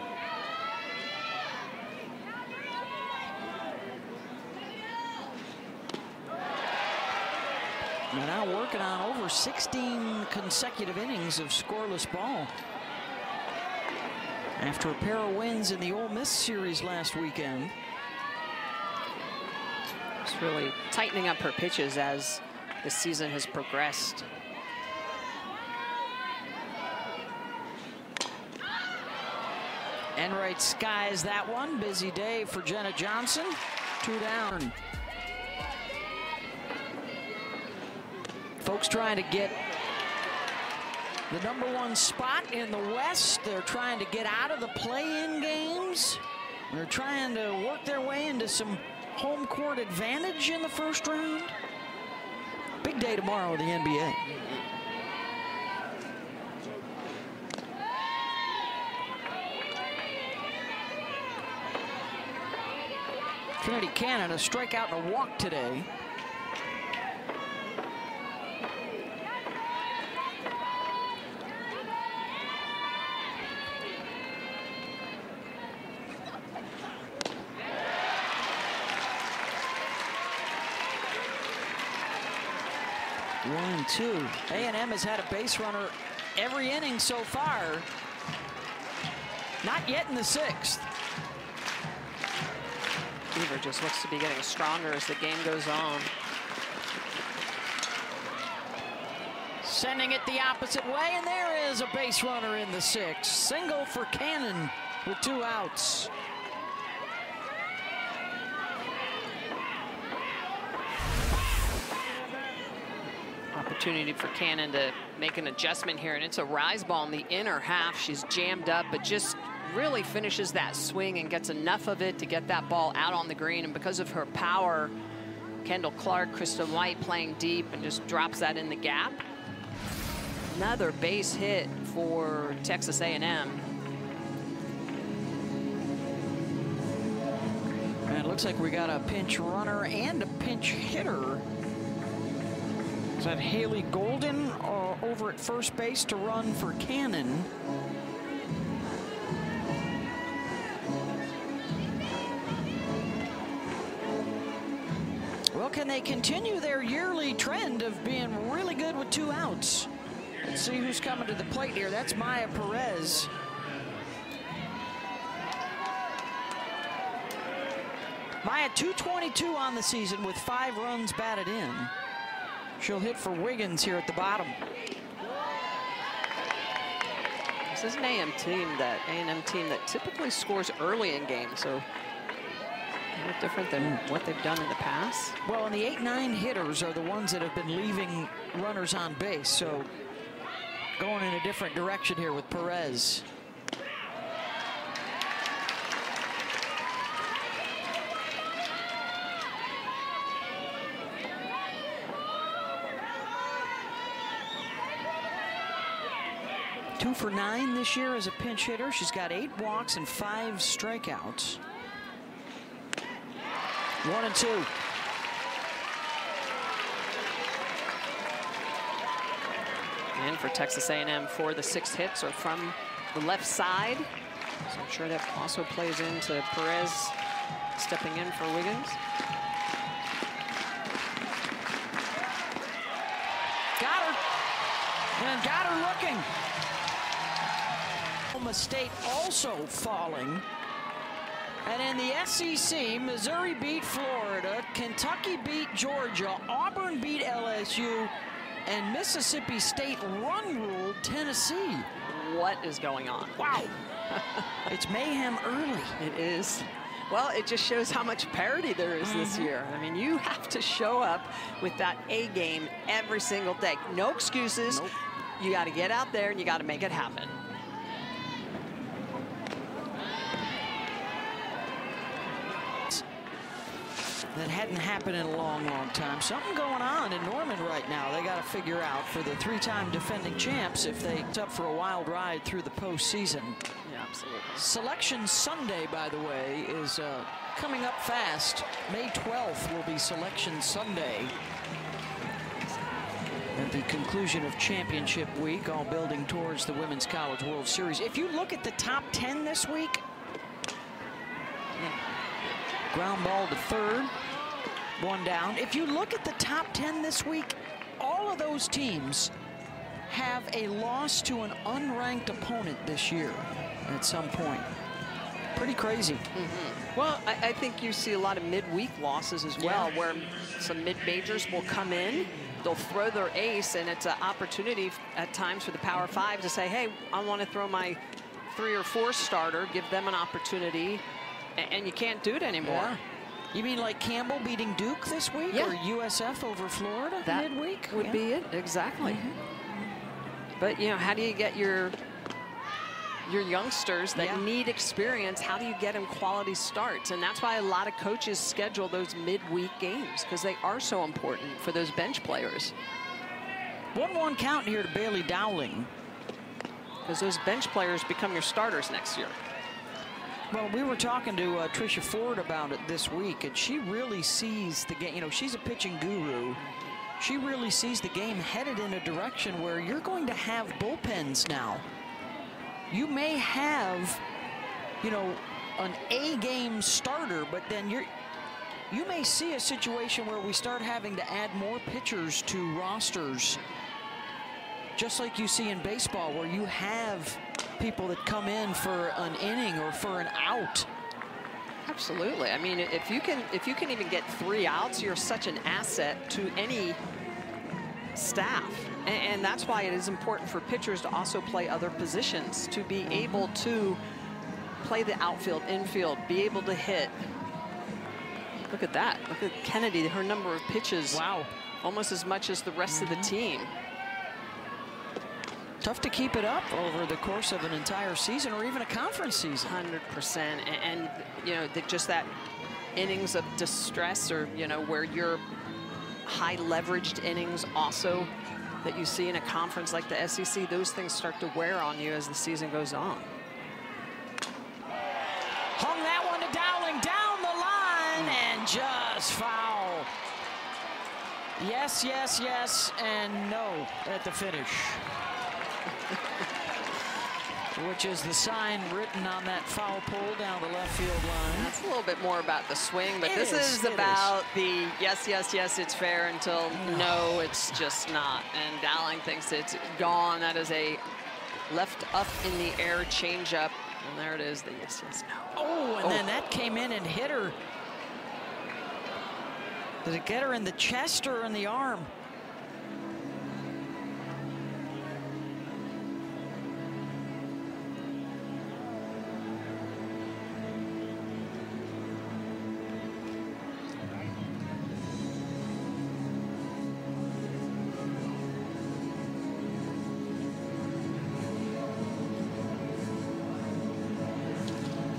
Speaker 1: They're now working on over 16 consecutive innings of scoreless ball. After a pair of wins in the Ole Miss series last weekend.
Speaker 2: Just really tightening up her pitches as the season has progressed.
Speaker 1: Enright skies that one. Busy day for Jenna Johnson. 2 down. Folks trying to get the #1 spot in the West. They're trying to get out of the play-in games. They're trying to work their way into some home court advantage in the first round. Big day tomorrow in the NBA. Kennedy Cannon, a strikeout and a walk today. One and two. A&M has had a base runner every inning so far. Not yet in the 6th.
Speaker 2: Beaver just looks to be getting stronger as the game goes on.
Speaker 1: Sending it the opposite way, and there is a base runner in the 6th. Single for Cannon with 2 outs.
Speaker 2: Opportunity for Cannon to make an adjustment here, and it's a rise ball in the inner half. She's jammed up, but just really finishes that swing and gets enough of it to get that ball out on the green. And because of her power, Kendall Clark, Kristen White playing deep and just drops that in the gap. Another base hit for Texas A&M.
Speaker 1: And it looks like we got a pinch runner and a pinch hitter. Is that Haley Golden over at first base to run for Cannon? Well, can they continue their yearly trend of being really good with 2 outs? Let's see who's coming to the plate here. That's Maya Perez. Maya 222 on the season with 5 runs batted in. She'll hit for Wiggins here at the bottom.
Speaker 2: This is an A&M team that typically scores early in games, so a bit different than what they've done in the past.
Speaker 1: Well, and the 8-9 hitters are the ones that have been leaving runners on base, so going in a different direction here with Perez. Two for 9 this year as a pinch hitter. She's got 8 walks and 5 strikeouts. 1-2.
Speaker 2: And for Texas A&M, 4 of the 6 hits are from the left side. So I'm sure that also plays into Perez stepping in for Wiggins.
Speaker 1: Got her. And got her looking. Oklahoma State also falling. And in the SEC, Missouri beat Florida, Kentucky beat Georgia, Auburn beat LSU, and Mississippi State run-ruled Tennessee.
Speaker 2: What is going on?
Speaker 1: Wow. It's mayhem early.
Speaker 2: It is. Well, it just shows how much parity there is this year. I mean, you have to show up with that A game every single day. No excuses.
Speaker 1: Nope.
Speaker 2: You got to get out there and you got to make it happen.
Speaker 1: That hadn't happened in a long, long time. Something going on in Norman right now. They got to figure out for the 3-time defending champs if they're up for a wild ride through the postseason.
Speaker 2: Yeah, absolutely.
Speaker 1: Selection Sunday, by the way, is coming up fast. May 12th will be Selection Sunday. At the conclusion of championship week, all building towards the Women's College World Series. If you look at the top 10 this week, ground ball to third, 1 down. If you look at the top 10 this week, all of those teams have a loss to an unranked opponent this year at some point. Pretty crazy.
Speaker 2: Well, I think you see a lot of midweek losses as well, where some mid-majors will come in, they'll throw their ace, and it's an opportunity at times for the Power 5 to say, hey, I want to throw my 3 or 4 starter, give them an opportunity. And you can't do it anymore.
Speaker 1: Yeah. You mean like Campbell beating Duke this week?
Speaker 2: Yeah.
Speaker 1: Or USF over Florida
Speaker 2: that
Speaker 1: midweek?
Speaker 2: Would be it, exactly. But, you know, how do you get your youngsters that need experience, how do you get them quality starts? And that's why a lot of coaches schedule those midweek games, because they are so important for those bench players.
Speaker 1: 1-1 count here to Bailey Dowling.
Speaker 2: Because those bench players become your starters next year.
Speaker 1: Well, we were talking to Tricia Ford about it this week, and she really sees the game. You know, she's a pitching guru. She really sees the game headed in a direction where you're going to have bullpens now. You may have, you know, an A-game starter, but then you may see a situation where we start having to add more pitchers to rosters, just like you see in baseball, where you have people that come in for an inning or for an out.
Speaker 2: Absolutely. I mean, if you can even get 3 outs, you're such an asset to any staff. And that's why it is important for pitchers to also play other positions, to be able to play the outfield, infield, be able to hit. Look at that. Look at Kennedy, her number of pitches.
Speaker 1: Wow.
Speaker 2: Almost as much as the rest of the team.
Speaker 1: Tough to keep it up over the course of an entire season or even a conference season.
Speaker 2: 100%. And you know, just that innings of distress, or, you know, where you're high leveraged innings also that you see in a conference like the SEC, those things start to wear on you as the season goes on.
Speaker 1: Hung that one to Dowling down the line and just foul. Yes, yes, yes, and no at the finish. Which is the sign written on that foul pole down the left field line.
Speaker 2: That's a little bit more about the swing, but this is about the yes, yes, yes, it's fair until no, it's just not. And Dowling thinks it's gone. That is a left up in the air changeup. And there it is, the yes, yes, no.
Speaker 1: Oh, and then that came in and hit her Did it get her in the chest or in the arm?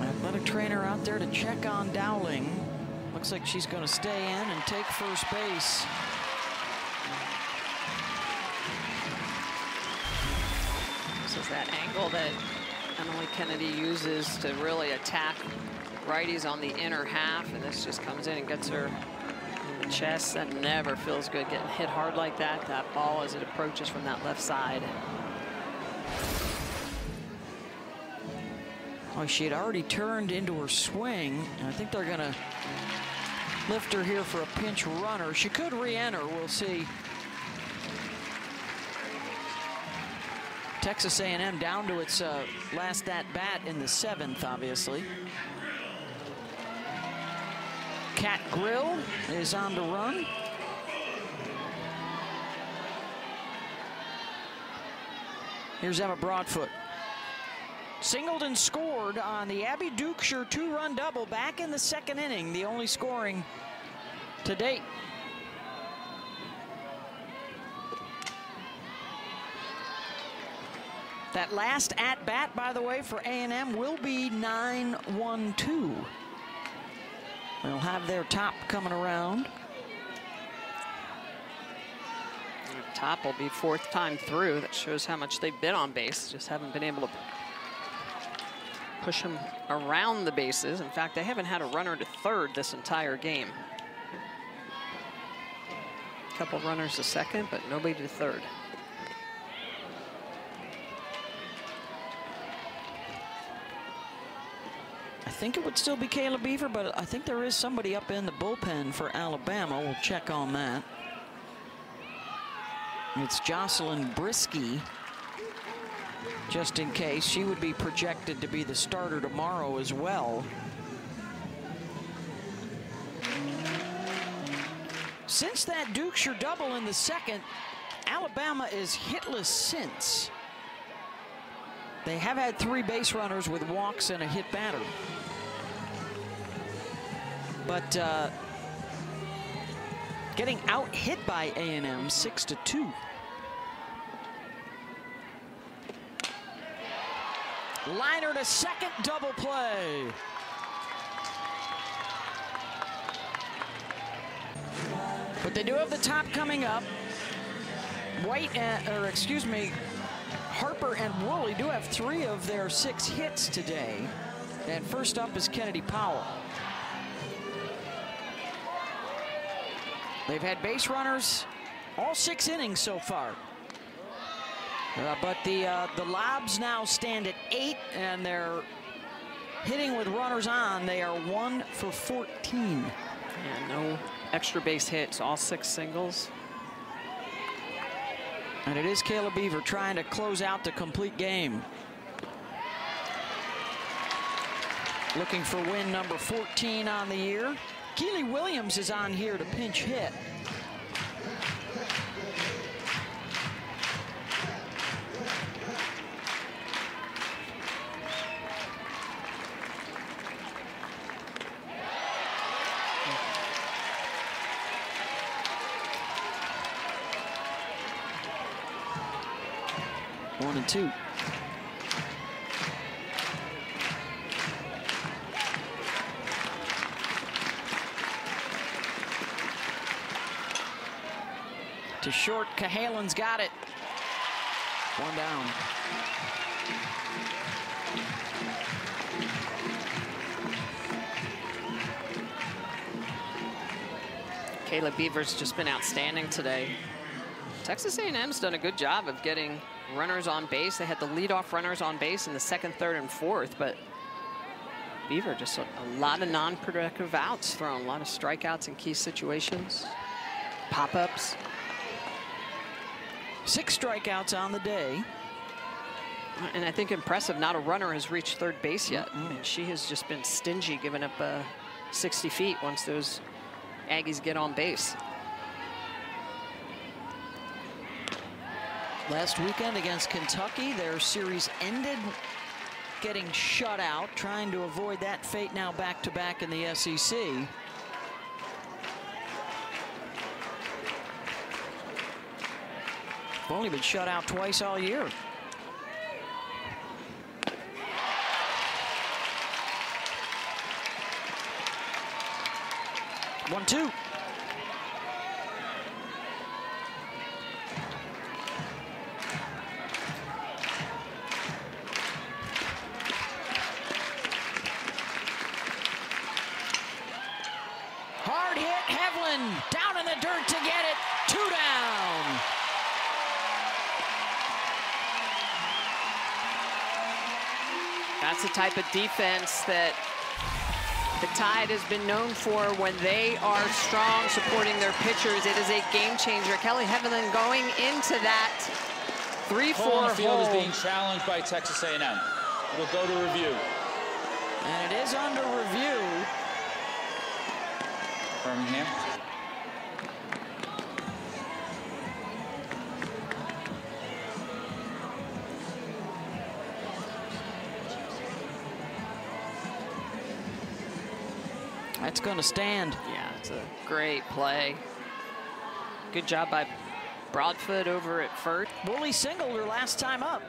Speaker 1: Athletic trainer out there to check on Dowling. Looks like she's going to stay in and take first base.
Speaker 2: This is that angle that Emily Kennedy uses to really attack righties on the inner half, and this just comes in and gets her in the chest. That never feels good, getting hit hard like that. That ball as it approaches from that left side.
Speaker 1: Oh, she had already turned into her swing, and I think they're going to lift her here for a pinch runner. She could re-enter, we'll see. Texas A&M down to its last at-bat in the 7th, obviously. Cat Grill is on the run. Here's Emma Broadfoot. Singled and scored on the Abby Dukeshire 2-run double back in the 2nd inning, the only scoring to date. That last at-bat, by the way, for A&M will be 9-1-2. They'll have their top coming around.
Speaker 2: Top will be 4th time through. That shows how much they've been on base. Just haven't been able to push him around the bases. In fact, they haven't had a runner to 3rd this entire game. A couple runners to 2nd, but nobody to 3rd.
Speaker 1: I think it would still be Kayla Beaver, but I think there is somebody up in the bullpen for Alabama. We'll check on that. It's Jocelyn Brisky. Just in case, she would be projected to be the starter tomorrow as well. Since that Dukeshire double in the 2nd, Alabama is hitless since. They have had 3 base runners with walks and a hit batter. But getting out hit by A&M 6-2. Liner to second, double play. But they do have the top coming up. Harper and Woolley do have 3 of their 6 hits today. And first up is Kennedy Powell. They've had base runners all 6 innings so far. But the Lobs now stand at 8, and they're hitting with runners on. They are 1 for 14.
Speaker 2: Yeah, no extra base hits, all 6 singles.
Speaker 1: And it is Kayla Beaver trying to close out the complete game. Looking for win number 14 on the year. Keely Williams is on here to pinch hit. One and two. To short, Cahalan's got it. 1 down.
Speaker 2: Kayla Beaver's just been outstanding today. Texas A&M's done a good job of getting runners on base. They had the leadoff runners on base in the 2nd, 3rd, and 4th, but Beaver just a lot of non-productive outs thrown, a lot of strikeouts in key situations, pop-ups.
Speaker 1: 6 strikeouts on the day.
Speaker 2: And I think impressive, not a runner has reached 3rd base yet. I mean, she has just been stingy, giving up 60 feet once those Aggies get on base.
Speaker 1: Last weekend against Kentucky, their series ended getting shut out, trying to avoid that fate now back-to-back in the SEC. Only been shut out twice all year. One, two. Hard hit, Hevlin down in the dirt to get it. 2 down.
Speaker 2: That's the type of defense that the Tide has been known for when they are strong supporting their pitchers. It is a game changer. Kelly Hevlin going into that 3-4
Speaker 3: Call on the field
Speaker 2: hole.
Speaker 3: is being challenged by Texas A&M. It'll go to review.
Speaker 1: And it is under review.
Speaker 3: Birmingham.
Speaker 1: That's going to stand.
Speaker 2: Yeah, it's a great play. Good job by Broadfoot over at first.
Speaker 1: Woolley singled her last time up.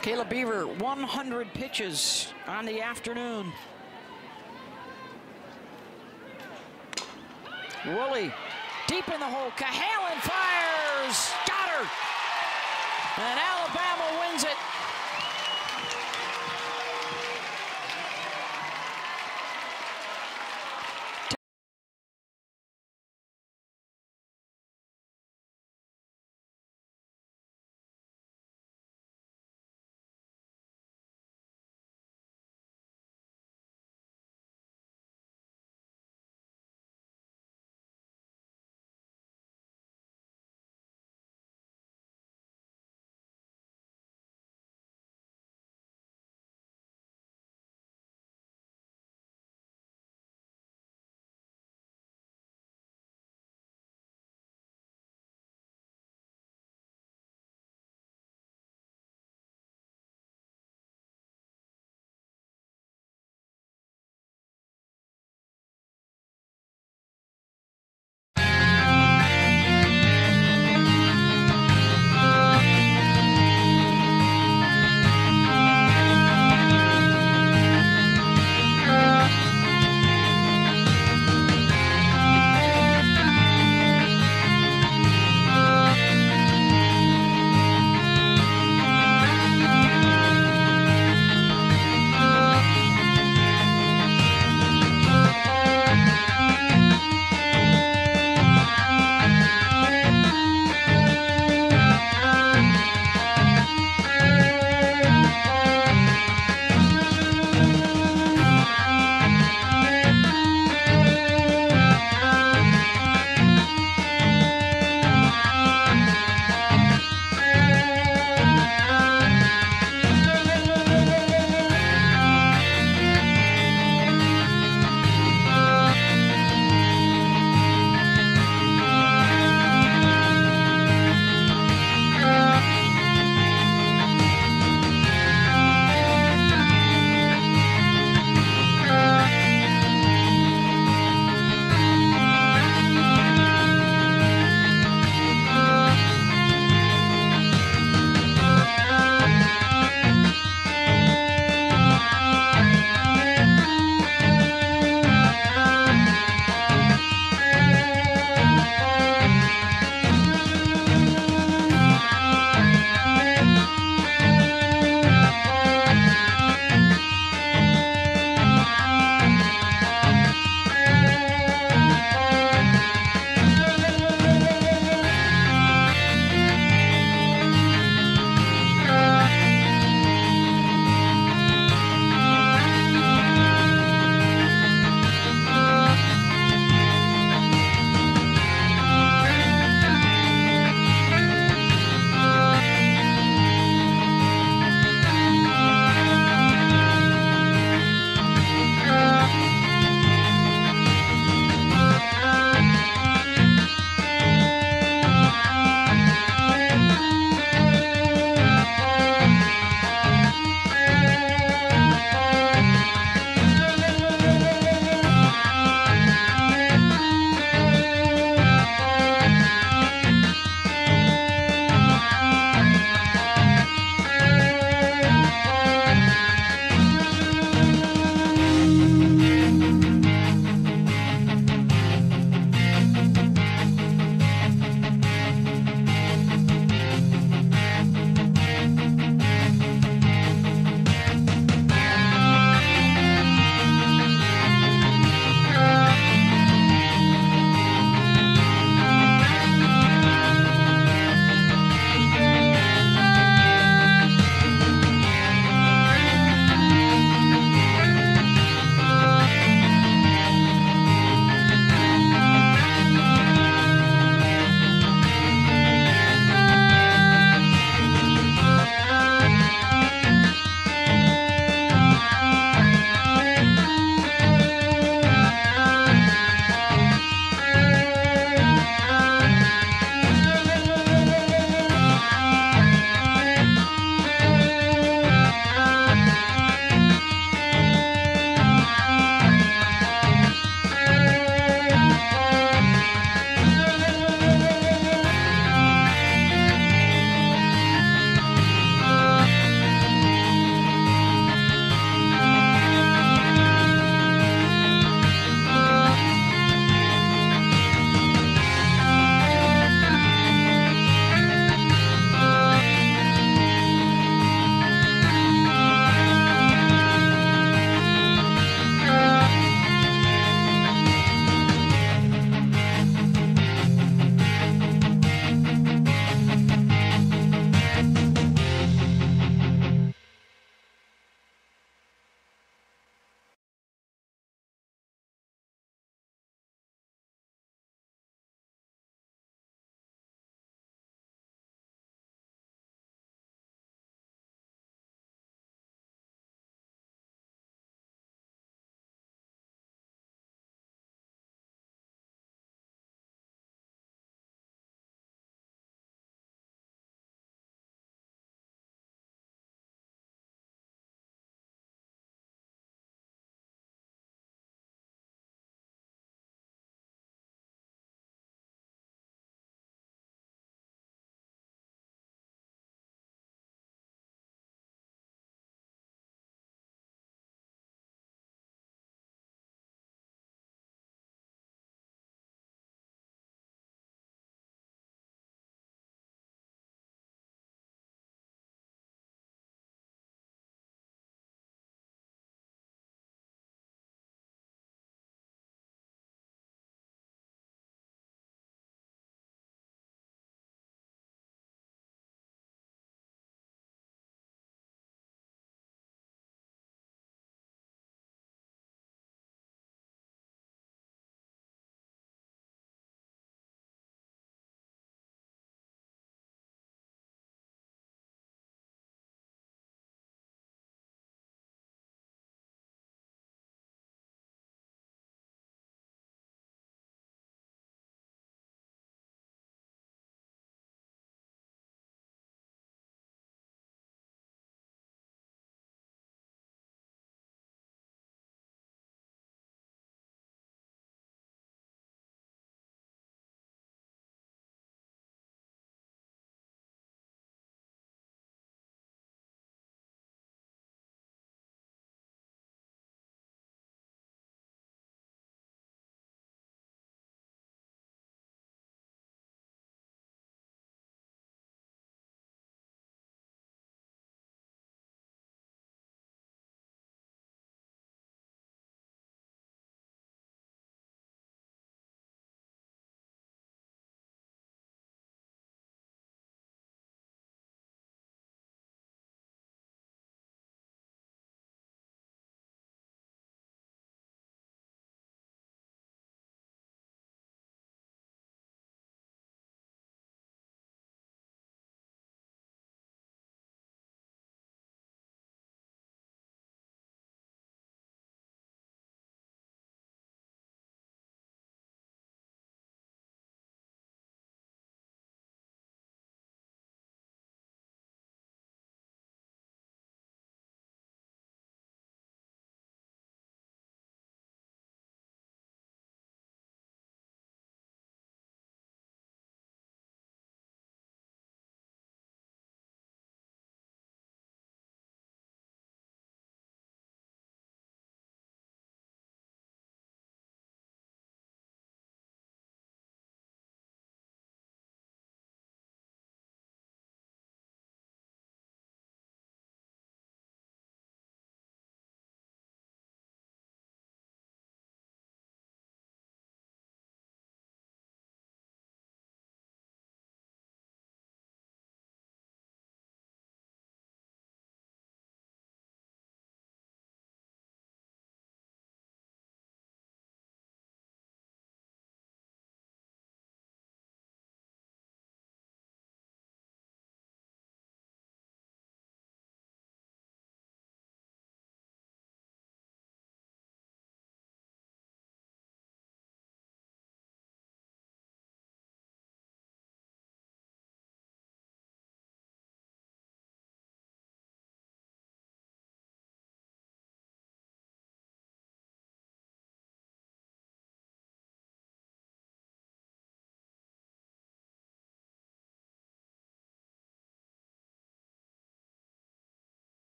Speaker 1: Kayla Beaver, 100 pitches on the afternoon. Woolley deep in the hole. Cahalan fires. Got her. And Alabama wins it